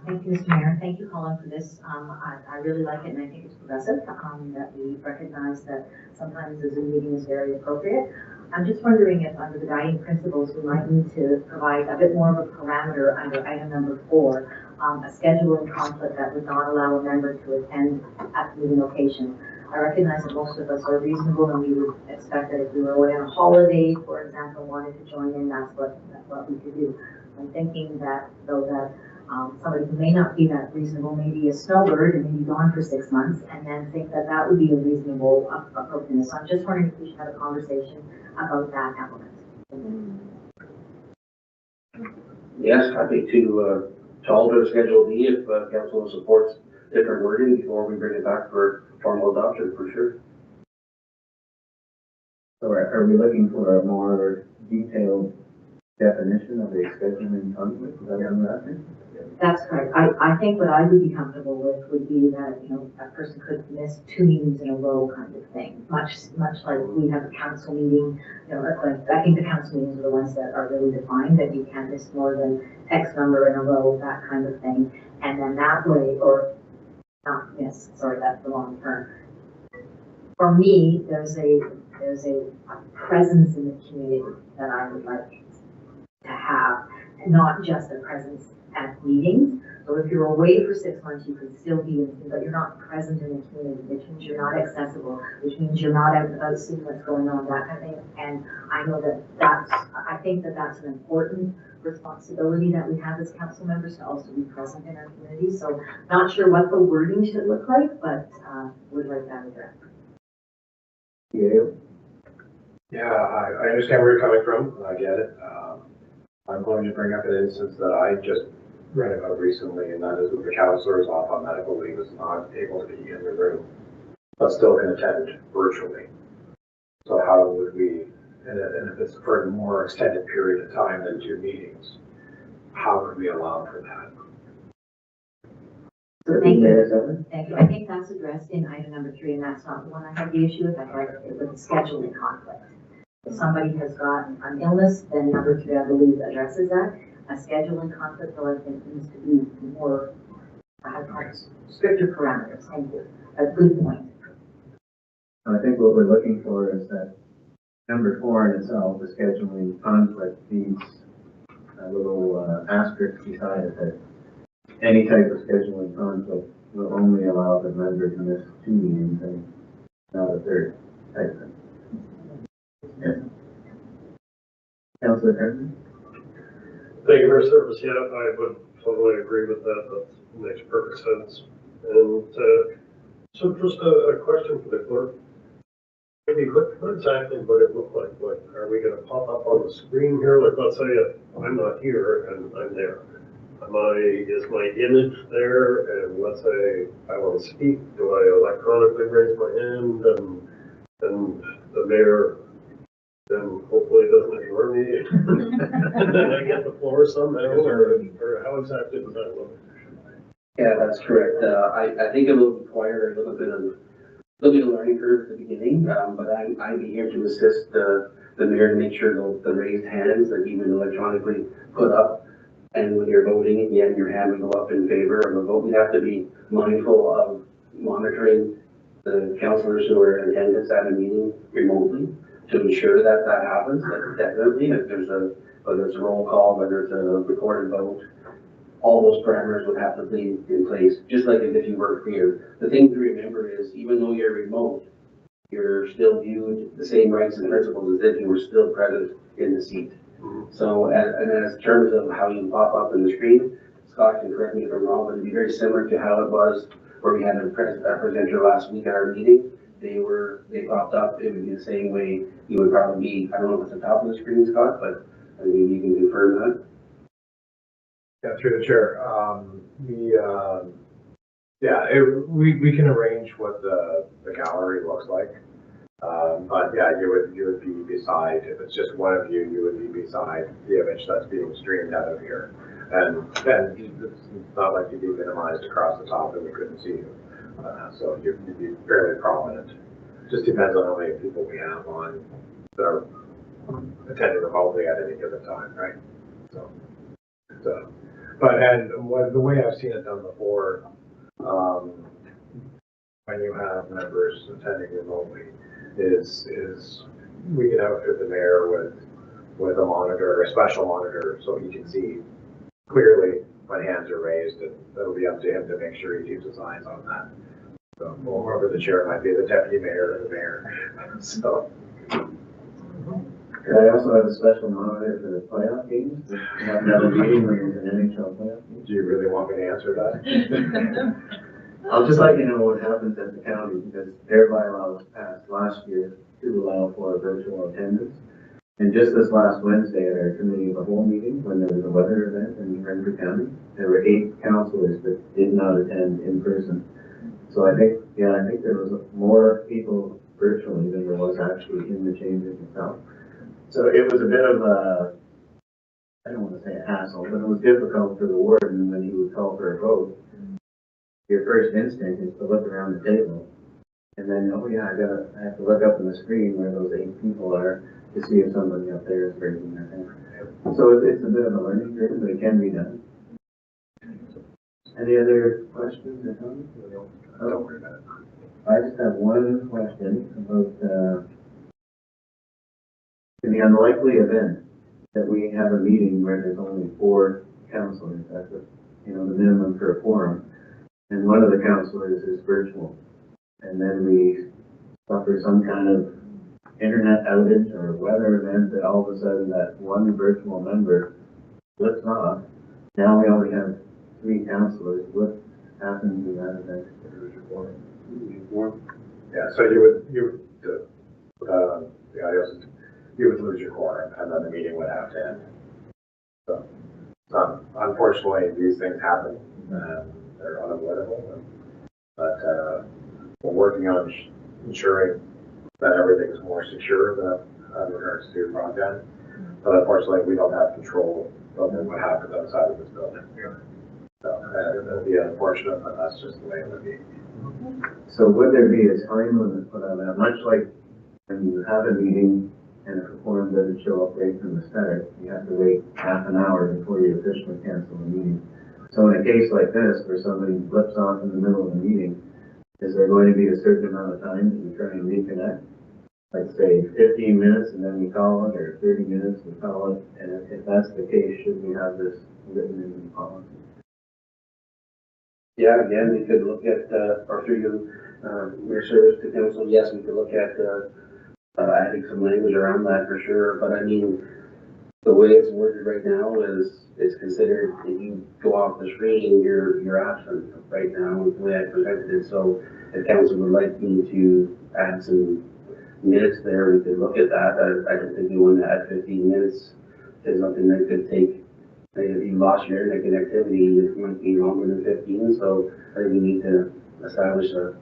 [SPEAKER 4] Thank you, Mr. Mayor. Thank you, Colin, for this. I really like it, and I think it's progressive that we recognize that sometimes the Zoom meeting is very appropriate. I'm just wondering if under the guiding principles, we might need to provide a bit more of a parameter under item number 4, a scheduling conflict that would not allow a member to attend at the meeting location. I recognize that most of us are reasonable, and we would expect that if we were away on a holiday, for example, wanted to join in, that's what we could do. I'm thinking that though that somebody who may not be that reasonable, maybe a snowbird and maybe gone for 6 months, and then think that that would be a reasonable appropriateness. So I'm just wondering if we should have a conversation about that element.
[SPEAKER 6] Yes, happy to alter Schedule D if council supports different wording before we bring it back for formal adoption, for sure.
[SPEAKER 1] So are we looking for a more detailed definition of a scheduling conflict? Is that what I'm asking?
[SPEAKER 4] That's correct. I think what I would be comfortable with would be that, a person could miss 2 meetings in a row kind of thing, much like we have a council meeting, like, I think the council meetings are the ones that are really defined, that you can't miss more than X number in a row, that kind of thing. And then that way, or not miss, sorry, that's the wrong term. For me, there's a presence in the community that I would like to have, and not just a presence at meetings. So if you're away for 6 months, you could still be in, but you're not present in the community, which means you're not accessible, which means you're not out and about seeing what's going on, that kind of thing. And I know I think that that's an important responsibility that we have as council members, to also be present in our community. So not sure what the wording should look like, but would like that addressed.
[SPEAKER 9] Yeah, I understand where you're coming from. I get it. I'm going to bring up an instance that I just read about recently, and that is that the councillor is off on medical leave, is not able to be in the room, but still can attend virtually. So how would we, and if it's for a more extended period of time than 2 meetings, how would we allow for that?
[SPEAKER 4] Thank you. Thank you. I think that's addressed in item number 3, and that's not the one I had the issue with. I'd like it with scheduling conflict. If somebody has got an illness, then number 3, I believe, addresses that. A scheduling conflict, though, I think needs to be more, stricter parameters. Thank you. A good point.
[SPEAKER 1] I think what we're looking for is that number 4 in itself, the scheduling conflict, needs a little asterisk beside it, that any type of scheduling conflict will only allow the member to miss 2 meetings and not a third type thing. Yes. Councilor Carter?
[SPEAKER 2] Thank you for your service. Yeah, I would totally agree with that. That makes perfect sense. And so just a question for the clerk. Maybe what exactly would it look like? Like, are we going to pop up on the screen here? Like, let's say I'm not here and I'm there. Is my image there? And let's say I want to speak. Do I electronically raise my hand and the mayor then hopefully doesn't ignore me and then I get the floor somehow, or how exactly does that look?
[SPEAKER 6] Yeah, that's correct. I think it will require a little bit of learning curve at the beginning, but I'd be here to assist the mayor to make sure the raised hands are even electronically put up. And when you're voting, again, your hand will go up in favor of the vote. We have to be mindful of monitoring the councillors who are in attendance at a meeting remotely to ensure that that happens. That definitely, if whether it's a roll call, whether it's a recorded vote, all those parameters would have to be in place, just like if you were here. The thing to remember is, even though you're remote, you're still viewed the same rights and principles as if you were still present in the seat. So, and as terms of how you pop up in the screen, Scott can correct me if I'm wrong, but it'd be very similar to how it was where we had a presenter last week at our meeting. They popped up. It would be the same way you would probably be. I don't know if it's at the top of the screen, Scott, but I mean, you can confirm that.
[SPEAKER 9] Yeah, through the chair. We can arrange what the gallery looks like. But yeah, you would be beside, if it's just one of you, you would be beside the image that's being streamed out of here. And it's not like you'd be minimized across the top and we couldn't see you. So you'd be fairly prominent. Just depends on how many people we have on that are attending remotely at any given time, right? So the way I've seen it done before, when you have members attending remotely, is we can outfit the mayor with a monitor, a special monitor, so he can see clearly when hands are raised, and it'll be up to him to make sure he keeps his eyes on that. So, well, whoever the chair might be, the deputy mayor or the mayor. So,
[SPEAKER 1] Could I also have a special monitor for the playoff games? We have another meeting when there's an NHL playoff game.
[SPEAKER 9] Do you really want me to answer that?
[SPEAKER 1] I'll just let you know what happens at the county, because their bylaw was passed last year to allow for virtual attendance. And just this last Wednesday at our committee of the whole meeting, when there was a weather event in Renfrew County, there were 8 councilors that did not attend in person. So I think there was more people virtually than there was actually in the chamber itself. So it was a bit of a, I don't want to say a hassle, but it was difficult for the warden when he would call for a vote. Your first instinct is to look around the table, and then, oh yeah, I have to look up on the screen where those 8 people are to see if somebody up there is raising their hand. So it's a bit of a learning curve, but it can be done. Any other questions or comments?
[SPEAKER 9] Don't worry about it.
[SPEAKER 1] I just have one question about, in the unlikely event that we have a meeting where there's only 4 councilors, that's the minimum for a quorum, and one of the councilors is virtual, and then we suffer some kind of internet outage or weather event that all of a sudden that one virtual member flips off. Now we only have 3 councilors. What happens in that event?
[SPEAKER 9] Yeah, so you would lose your quorum, and then the meeting would have to end. So, unfortunately, these things happen, and they're unavoidable. But we're working on ensuring that everything is more secure in regards to broadband. But unfortunately, we don't have control over what happens outside of this building. So it'll be unfortunate, but that's just the way it would be.
[SPEAKER 1] So would there be a time limit put on that? Much like when you have a meeting and if a quorum doesn't show up right from the start, you have to wait half an hour before you officially cancel the meeting. So in a case like this, where somebody flips off in the middle of the meeting, is there going to be a certain amount of time that you try and reconnect? Like say 15 minutes and then we call it, or 30 minutes we call it, and if that's the case, should we have this written in the policy?
[SPEAKER 6] Yeah, again, we could look at, or through your service to council, yes, we could look at, adding some language around that for sure, but I mean, the way it's worded right now is considered, if you go off the screen, you're absent right now, the way I presented it, so if council would like me to add some minutes there, we could look at that. I don't think we want to add 15 minutes to something that could take, if you lost your internet connectivity, it might be longer than 15, so I think we need to establish a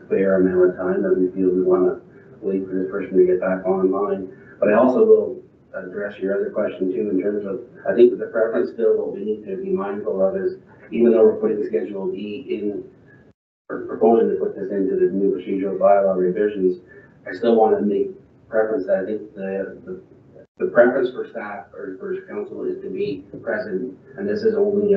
[SPEAKER 6] fair amount of time that we feel we want to wait for this person to get back online. But I also will address your other question too, in terms of, I think the preference still, what we need to be mindful of is, even though we're putting Schedule D in, or proposing to put this into the new procedural bylaw revisions, I still want to make preference that I think the preference for staff or for council is to be present, and this is only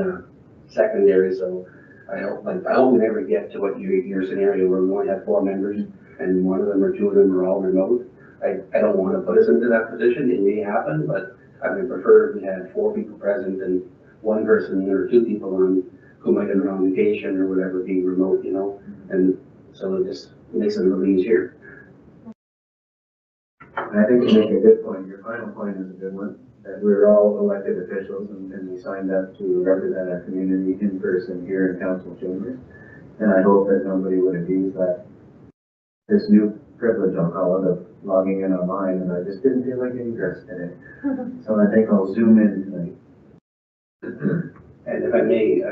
[SPEAKER 6] secondary. So I hope we never get to what your scenario where we only have 4 members and 1 of them or 2 of them are all remote. I don't want to put us into that position. It may happen, but I would prefer if we had 4 people present and 1 person or 2 people on who might have been on vacation or whatever being remote, and so it just makes it a little easier.
[SPEAKER 1] And I think you make a good point. Your final point is a good one, that we're all elected officials and we signed up to represent our community in person here in council chambers. And I hope that nobody would abuse this new privilege, I'll call it, of logging in online, and I just didn't feel like getting dressed today. So I think I'll zoom in tonight.
[SPEAKER 6] And if I may,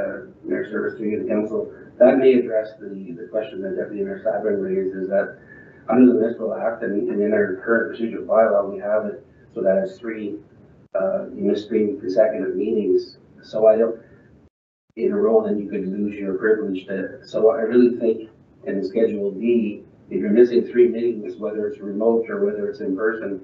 [SPEAKER 6] Mayor Service to you, the council, that may address the question that Deputy Mayor Sabrin raised, is that under the Municipal Act and in our current procedural bylaw, we have it so that it's 3, you miss 3 consecutive meetings. So I don't, in a row, then you could lose your privilege so I really think in Schedule D, if you're missing 3 meetings, whether it's remote or whether it's in person,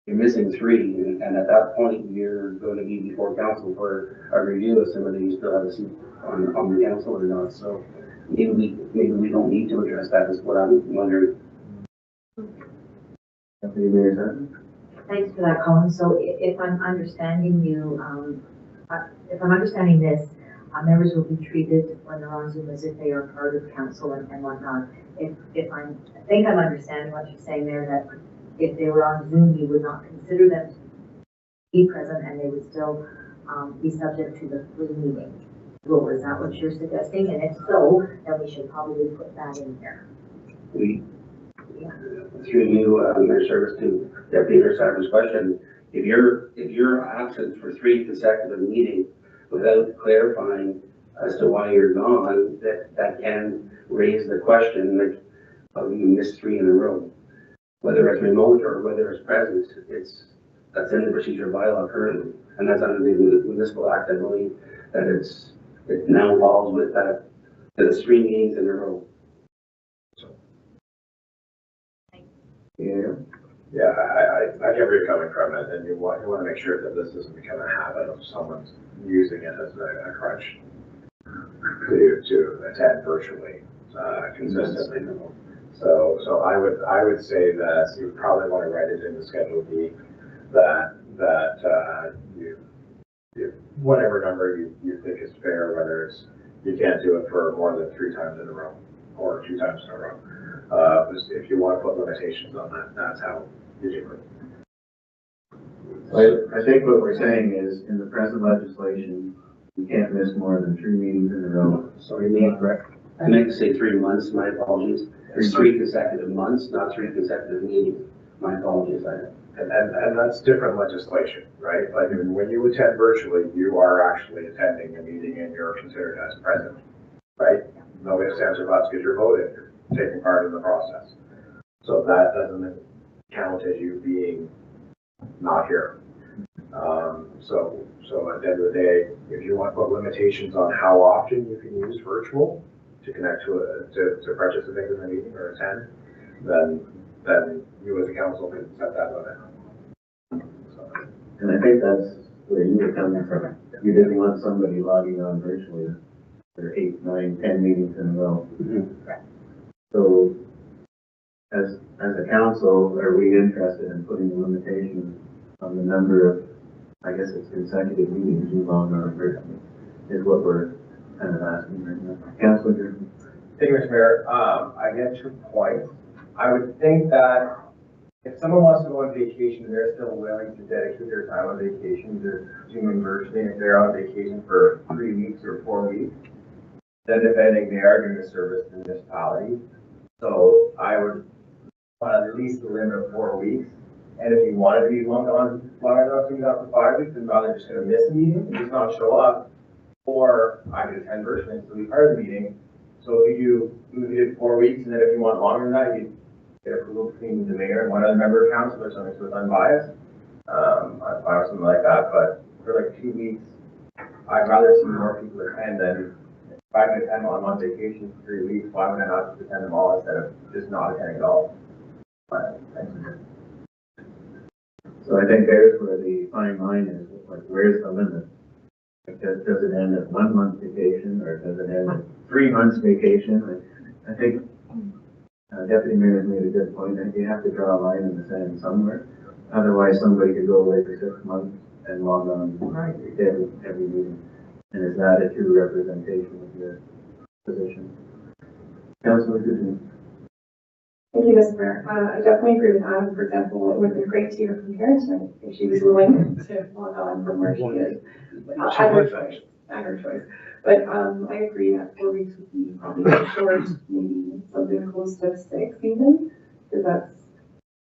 [SPEAKER 6] you're missing 3, and at that point, you're going to be before council for a review of whether you still have a seat on the council or not. So maybe we don't need to address that, is what I'm wondering.
[SPEAKER 1] Deputy Mayor Sutton?
[SPEAKER 4] Thanks for that, Colin. So if I'm understanding you, if I'm understanding this, members will be treated when they're on Zoom as if they are part of council and whatnot. I think I'm understanding what you're saying there, that if they were on Zoom, you would not consider consider them to be present and they would still be subject to the free meeting rule. Is that what you're suggesting? And if so, then we should probably put that in there.
[SPEAKER 6] We, through you, your service to Deputy Mayor Sarver's question, if you're absent for 3 consecutive meetings without clarifying as to why you're gone, that can raise the question, like, oh, you missed 3 in a row. Whether it's remote or whether it's present, that's in the procedure bylaw currently, and that's under the municipal act, I believe, that it now falls with that it's 3 meetings in a row.
[SPEAKER 1] Yeah.
[SPEAKER 9] Yeah, I get where you're coming from, and you want to make sure that this doesn't become a habit of someone using it as a crutch to attend virtually consistently. So I would say that you probably want to write it in the Schedule B that you whatever number you think is fair, whether it's you can't do it for more than 3 times in a row or 2 times in a row. If you want to put limitations on that, that's how you do it.
[SPEAKER 1] I think what we're saying is, in the present legislation, you can't miss more than 3 meetings in a row.
[SPEAKER 6] So you mean correct? I meant to say 3 months, my apologies. It's 3 consecutive months, not 3 consecutive meetings. My apologies.
[SPEAKER 9] And that's different legislation, right? Like when you attend virtually, you are actually attending a meeting and you're considered as present, right? Nobody has to answer buts because you're voting, you're taking part in the process. So that doesn't count as you being not here. So at the end of the day, if you want to put limitations on how often you can use virtual to connect to participate in the meeting or attend, then you as a council can set that limit. So.
[SPEAKER 1] And I think that's where you were coming from. You didn't want somebody logging on virtually for 8, 9, 10 meetings in a row.
[SPEAKER 6] Mm-hmm.
[SPEAKER 1] So as a council, are we interested in putting a limitation on the number of, I guess it's consecutive meetings you log on virtually, is what we're kind of asking right now. Councilor?
[SPEAKER 10] Thank you, Mr. Mayor. I get your point. I would think that if someone wants to go on vacation, they're still willing to dedicate their time on vacation to Zoom virtually. If they're on vacation for 3 weeks or 4 weeks, then depending, they are doing a service to the municipality. So I would want at least a limit of 4 weeks. And if you wanted to be long enough to do that for 5 weeks, then rather just going to miss a meeting and just not show up, or I could attend virtually and still be part of the meeting. So if you did 4 weeks, and then if you want longer than that, you get approval between the mayor and one other member of council or something so it's unbiased. I'd find something like that, but for like 2 weeks, I'd rather see more people attend than if I can attend while I'm on vacation for 3 weeks, why would I not just attend them all instead of just not attending at all? But, thanks.
[SPEAKER 1] So I think there's where the fine line is, like where's the limit? Like, does it end at 1 month vacation or does it end at 3 months vacation? I think Deputy Mayor made a good point that you have to draw a line in the sand somewhere. Otherwise, somebody could go away for 6 months and log on every meeting. And is that a true representation of your position? Councilor Goodman.
[SPEAKER 5] Thank you, Mr. Mayor. I definitely agree with Adam. For example, it would have been great to hear from Karen if she was willing to log on from where she is. At her choice. But I agree that 4 weeks would be probably too short, maybe something close to 6 even, because that's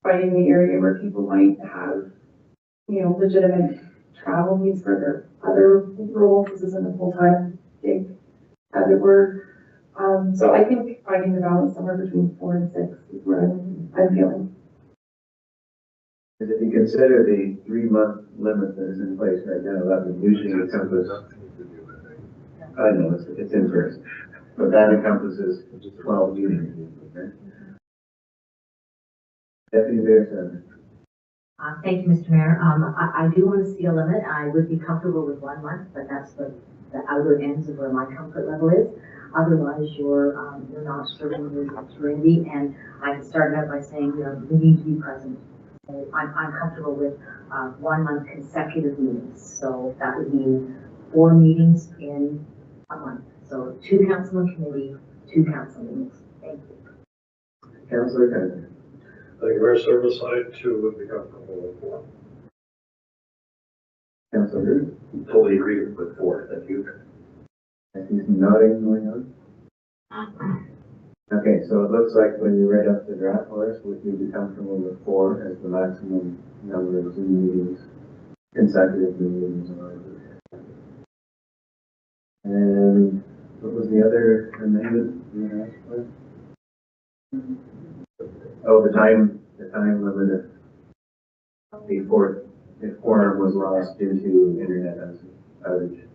[SPEAKER 5] finding the area where people might have, legitimate travel needs for their other roles. This isn't a full-time gig, as it were. So I think finding the balance somewhere between 4 and 6 is where I'm feeling.
[SPEAKER 1] Because if you consider the 3 month limit that is in place right now, that would usually encompass, I know it's inverse, but that encompasses 12 meetings. Okay? Deputy Mayor.
[SPEAKER 4] Thank you, Mr. Mayor. I do want to see a limit. I would be comfortable with 1 month, but that's the outer ends of where my comfort level is. Otherwise, you're not serving your community, and I can start out by saying we need to be present. So I'm comfortable with 1 month consecutive meetings. So that would mean 4 meetings in a month. So 2 council and committee, 2 council meetings. Thank you.
[SPEAKER 1] Councilor Kennedy.
[SPEAKER 2] I think our service side too would be comfortable with 4.
[SPEAKER 1] Councilor Ruth?
[SPEAKER 7] Totally agree with 4, thank you.
[SPEAKER 1] I see some nodding going on. Okay, so it looks like when you read up the draft for us, would you be comfortable with 4 as the maximum number of Zoom meetings, consecutive Zoom meetings? And what was the other amendment you asked for? Oh, the time limit before, if quorum was lost due to internet outage.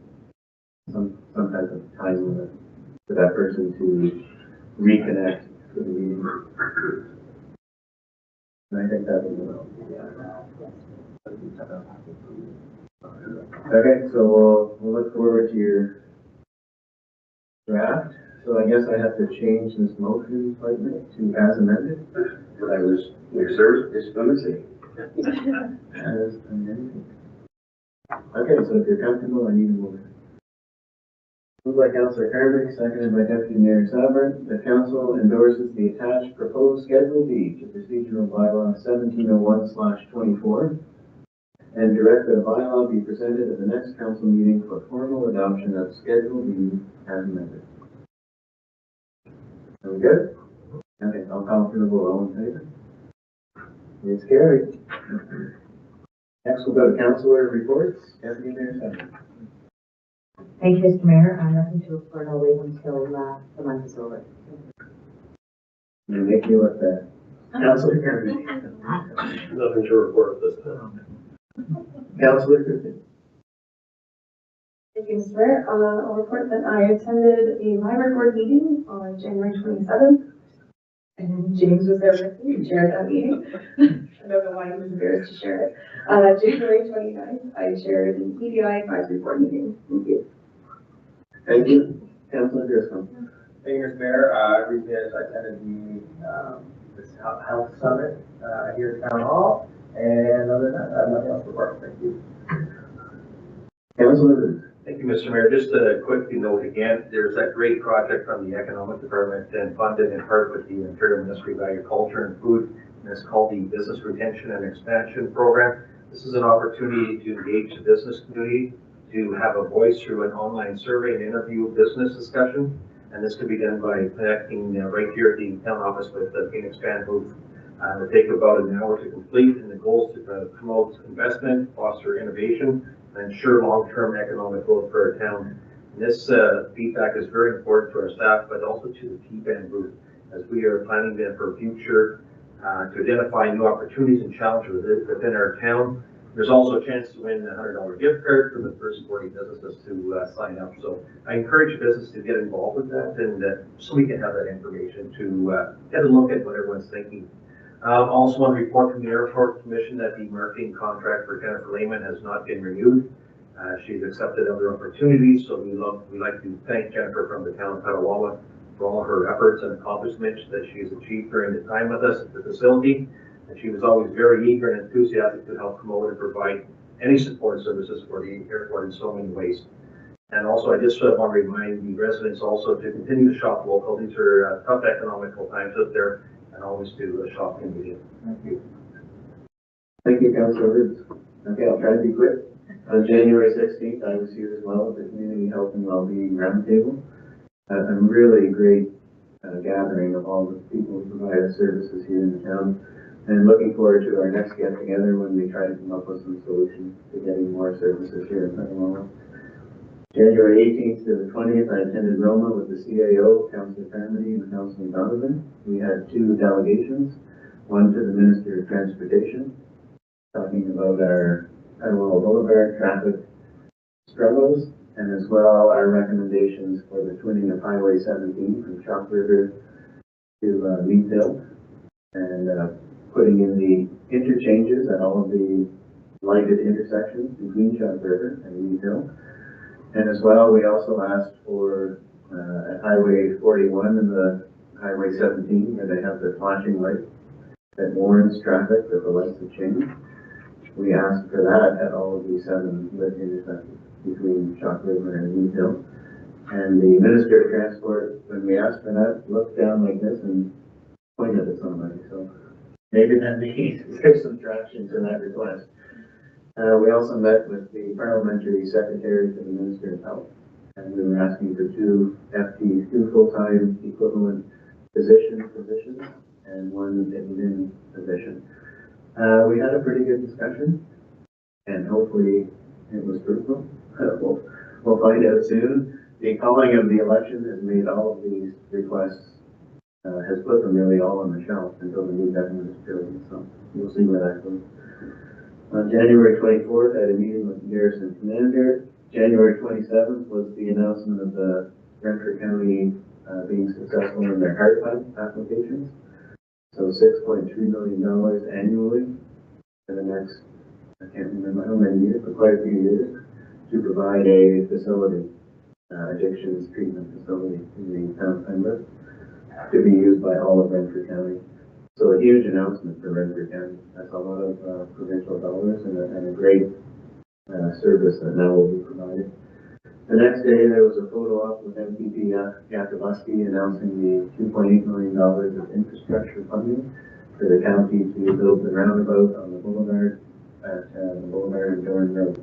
[SPEAKER 1] Some type of time limit for that person to reconnect to the meeting. And I think that was okay, so we'll look forward to your draft. So I guess I have to change this motion slightly to as amended.
[SPEAKER 6] What I was, your service is going to say.
[SPEAKER 1] As amended. Okay, so if you're comfortable, I need a motion. Moved by Councilor Carvick, seconded by Deputy Mayor Sabrin, the council endorses the attached proposed Schedule D to procedural bylaw 1701/24 and direct that a bylaw be presented at the next council meeting for formal adoption of Schedule D as amended. Are we good? Okay, I'll call for the vote. All in favor? It's carried. Next, we'll go to councilor reports. Deputy Mayor Sabrin.
[SPEAKER 4] Thank you, Mr. Mayor. Nothing to report. I'll wait until the month is over.
[SPEAKER 1] You make me look bad. Councilor Carvick.
[SPEAKER 2] Nothing to report this time.
[SPEAKER 1] Councilor Griffin.
[SPEAKER 5] Thank you, Mr. Mayor. I'll report that I attended a library board meeting on January 27th. And James was there with me and chaired that meeting. I don't know why he was embarrassed to share it. January 29th, I chaired the EDI advisory board meeting. Thank you.
[SPEAKER 1] Thank you. Councilor Driscoll.
[SPEAKER 10] Thank you, Mr. Mayor. Recently, I attended this health summit here at Town Hall. And other than that, I have nothing else to report. Thank you.
[SPEAKER 1] Councilor Ruth.
[SPEAKER 7] Thank you, Mr. Mayor. Just a quick note again, there's that great project from the Economic Department and funded in part with the Ontario Ministry of Agriculture and Food, and it's called the Business Retention and Expansion Program. This is an opportunity to engage the business community, to have a voice through an online survey and interview business discussion, and this can be done by connecting right here at the town office with the Phoenix Fan booth. It'll take about an hour to complete, and the goal is to promote investment, foster innovation, and ensure long-term economic growth for our town. And this feedback is very important to our staff, but also to the T-Band booth, as we are planning then for future to identify new opportunities and challenges within our town. There's also a chance to win a $100 gift card for the first 40 businesses to sign up. So I encourage business to get involved with that, and so we can have that information to get a look at what everyone's thinking. Also want to report from the Airport Commission that the marketing contract for Jennifer Lehman has not been renewed. She's accepted other opportunities, so we'd like to thank Jennifer from the town of Petawawa for all her efforts and accomplishments that she has achieved during the time with us at the facility. And she was always very eager and enthusiastic to help promote and provide any support services for the airport in so many ways. And also, I just want to remind the residents also to continue to shop local. These are tough economical times out there, and always do shop convenient. Thank you.
[SPEAKER 1] Thank you, Councilor Ruth. Okay, I'll try to be quick. On January 16th, I was here as well at the Community Health and Wellbeing Roundtable. A really great gathering of all the people who provide us services here in the town. And looking forward to our next get together when we try to come up with some solutions to getting more services here in Petawawa. January 18th to the 20th, I attended Roma with the CAO, Councilor Carmody and Councilor Donovan. We had 2 delegations, one to the Minister of Transportation, talking about our Petawawa Boulevard traffic struggles, and as well our recommendations for the twinning of Highway 17 from Chalk River to Leeds Hill, and putting in the interchanges at all of the lighted intersections between Chalk River and Leeds Hill. And as well, we also asked for at Highway 41 and the Highway 17, where they have the flashing light that warns traffic that the lights have changed. We asked for that at all of the 7 lit intersections between Chalk River and Leeds Hill. And the Minister of Transport, when we asked for that, looked down like this and pointed at somebody. So maybe that means there's some traction to that request. We also met with the parliamentary secretary to the Minister of Health, and we were asking for two FTEs, two full-time equivalent positions, and one admin position. We had a pretty good discussion, and hopefully it was fruitful. We'll find out soon. The calling of the election has made all of these requests, has put them really all on the shelf until the new government is filled, so we'll see where that goes. On January 24th, I had a meeting with the garrison commander. January 27th was the announcement of the Renfrew County being successful in their hard pump applications. So $6.3 million annually for the next, I can't remember how many years, but quite a few years, to provide a facility, addictions treatment facility in the town of Pembroke, to be used by all of Renfrew County. So a huge announcement for Renfrew County. That's a lot of provincial dollars and a great service that now will be provided. The next day, there was a photo op with MPP Yakabuski announcing the $2.8 million of infrastructure funding for the county to build the roundabout on the boulevard at the boulevard and Jordan Road.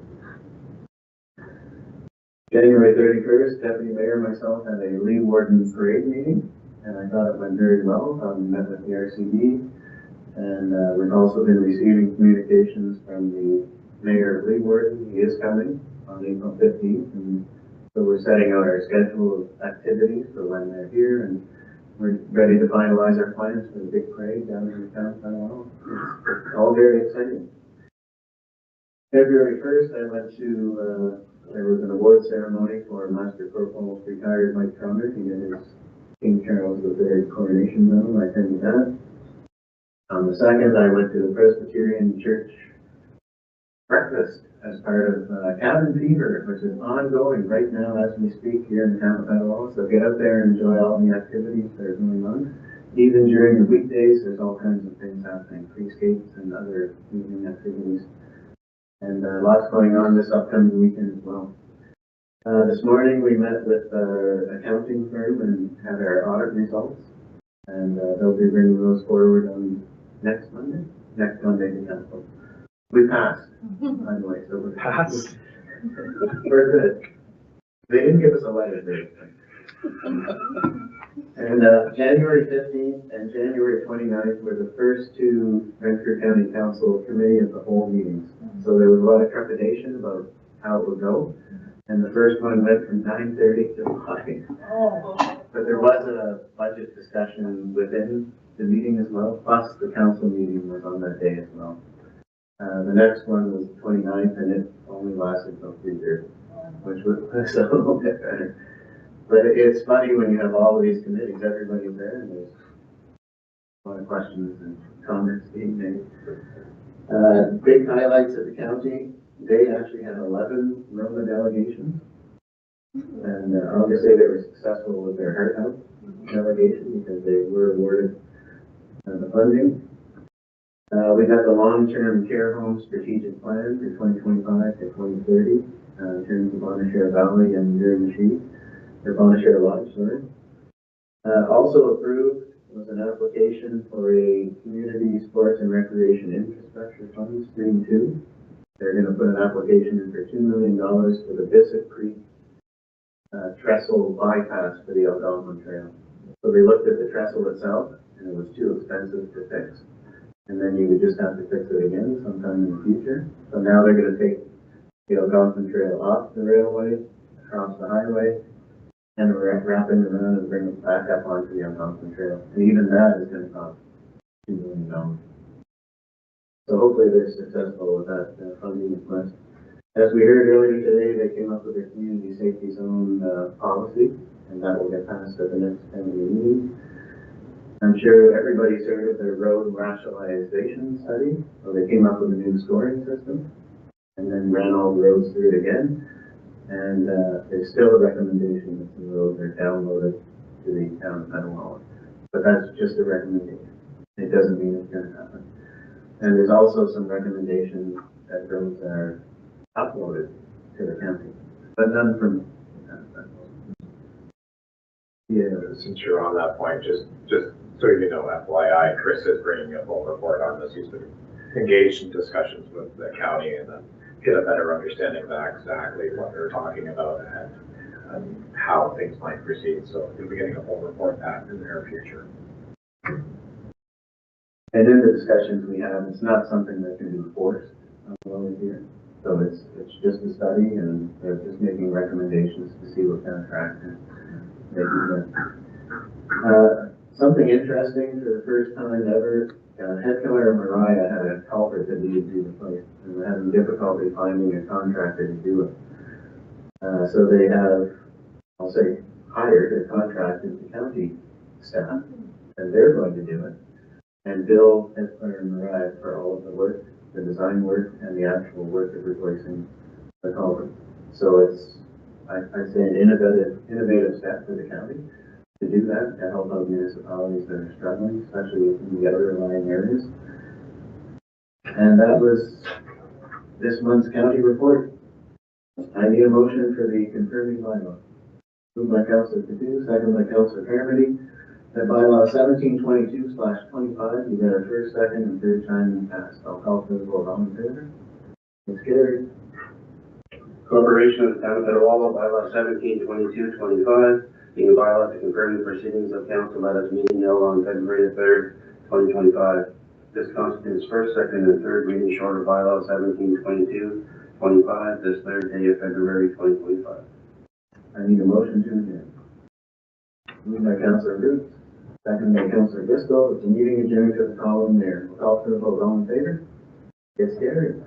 [SPEAKER 1] January 31st, Deputy Mayor and myself had a Lee Warden parade meeting, and I thought it went very well. We met with the RCD, and we've also been receiving communications from the Mayor of Lee Warden. He is coming on April 15th, and so we're setting out our schedule of activities for when they're here, and we're ready to finalize our plans for the big parade down in the town of Petawawa. It's all very exciting. February 1st, I went to, there was an award ceremony for Master Corporal retired Mike Trummer. He did his King Charles III coronation medal. I attended that. On the 2nd, I went to the Presbyterian Church breakfast as part of Cabin Fever, which is ongoing right now as we speak here in the town of Petawawa. So get out there and enjoy all the activities that are going on. Even during the weekdays, there's all kinds of things happening, freescapes and other evening activities. And lots going on this upcoming weekend as well. This morning we met with our accounting firm and had our audit results. And they'll be bringing those forward on next Monday to council. We passed, by the way, so we're
[SPEAKER 9] Passed?
[SPEAKER 1] We're good. They didn't give us a letter date. And January 15th and January 29th were the first two Renfrew County Council Committee of the whole meetings. So there was a lot of trepidation about how it would go. And the first one went from 9:30 to 5. But there was a budget discussion within the meeting as well, plus the council meeting was on that day as well. The next one was the 29th, and it only lasted until 3:30, which was a little bit better. But it's funny when you have all of these committees, everybody's there, and there's a lot of questions and comments being made. Big highlights of the county. They actually had 11 Roma delegations, and I'll just say they were successful with their heart health delegation because they were awarded the funding. We got the long-term care home strategic plan for 2025 to 2030 in terms of Bonashare Valley and Miramichi, or Bonashare Lodge, sorry. Also approved was an application for a community sports and recreation infrastructure fund, Stream 2. They're going to put an application in for $2 million for the Bissett Creek trestle bypass for the Algonquin Trail. So they looked at the trestle itself, and it was too expensive to fix. And then you would just have to fix it again sometime in the future. So now they're going to take the Algonquin Trail off the railway, across the highway, and wrap it around and bring it back up onto the Algonquin Trail. And even that is going to cost $2 million. So hopefully they're successful with that funding request. As we heard earlier today, they came up with their community safety zone policy, and that will get passed at the next committee meeting. I'm sure everybody's heard of their road rationalization study. So they came up with a new scoring system and then ran all the roads through it again. And there's still a recommendation that some roads are downloaded to the town of Petawawa. But that's just a recommendation. It doesn't mean it's going to happen. And there's also some recommendations that roads are uploaded to the county, but none from the town of Petawawa. Yeah.
[SPEAKER 9] Since you're on that point, just so you know, FYI, Chris is bringing a full report on this. He's been engaged in discussions with the county and the get a better understanding of exactly what they're talking about and how things might proceed. So you'll be getting a full report that in the near future.
[SPEAKER 1] And in the discussions we have, it's not something that can be forced over here. So it's just a study and they're just making recommendations to see what kind of traction they can get. Something interesting for the first time ever, head killer Mariah had a culvert that needed to be replaced and they're having difficulty finding a contractor to do it. So they have, I'll say, hired or contracted the county staff and they're going to do it. And bill head killer Mariah for all of the work, the design work and the actual work of replacing the culvert. So it's, I'd say an innovative step for the county to do that, to help out municipalities that are struggling, especially in the underlying areas. And that was this month's county report. I need a motion for the confirming bylaw. Moved by Councillor Padu, second by Councillor Carmody. That bylaw 1722/25, you got a first, second, and third time passed. I'll call for the vote. All in favor? It's carried.
[SPEAKER 6] Corporation of the Town of Petawawa, bylaw 1722/25, being a bylaw to confirm the proceedings of council at its meeting held on February 3rd, 2025. This constitutes first, second, and third reading short of bylaw 1722/25, this third day of February 2025.
[SPEAKER 1] I need a motion to adjourn. Moved by Councillor Root, second by Councillor Bristol. It's a meeting adjourned to the call of the mayor. We'll call for the vote. All in favor? It's carried.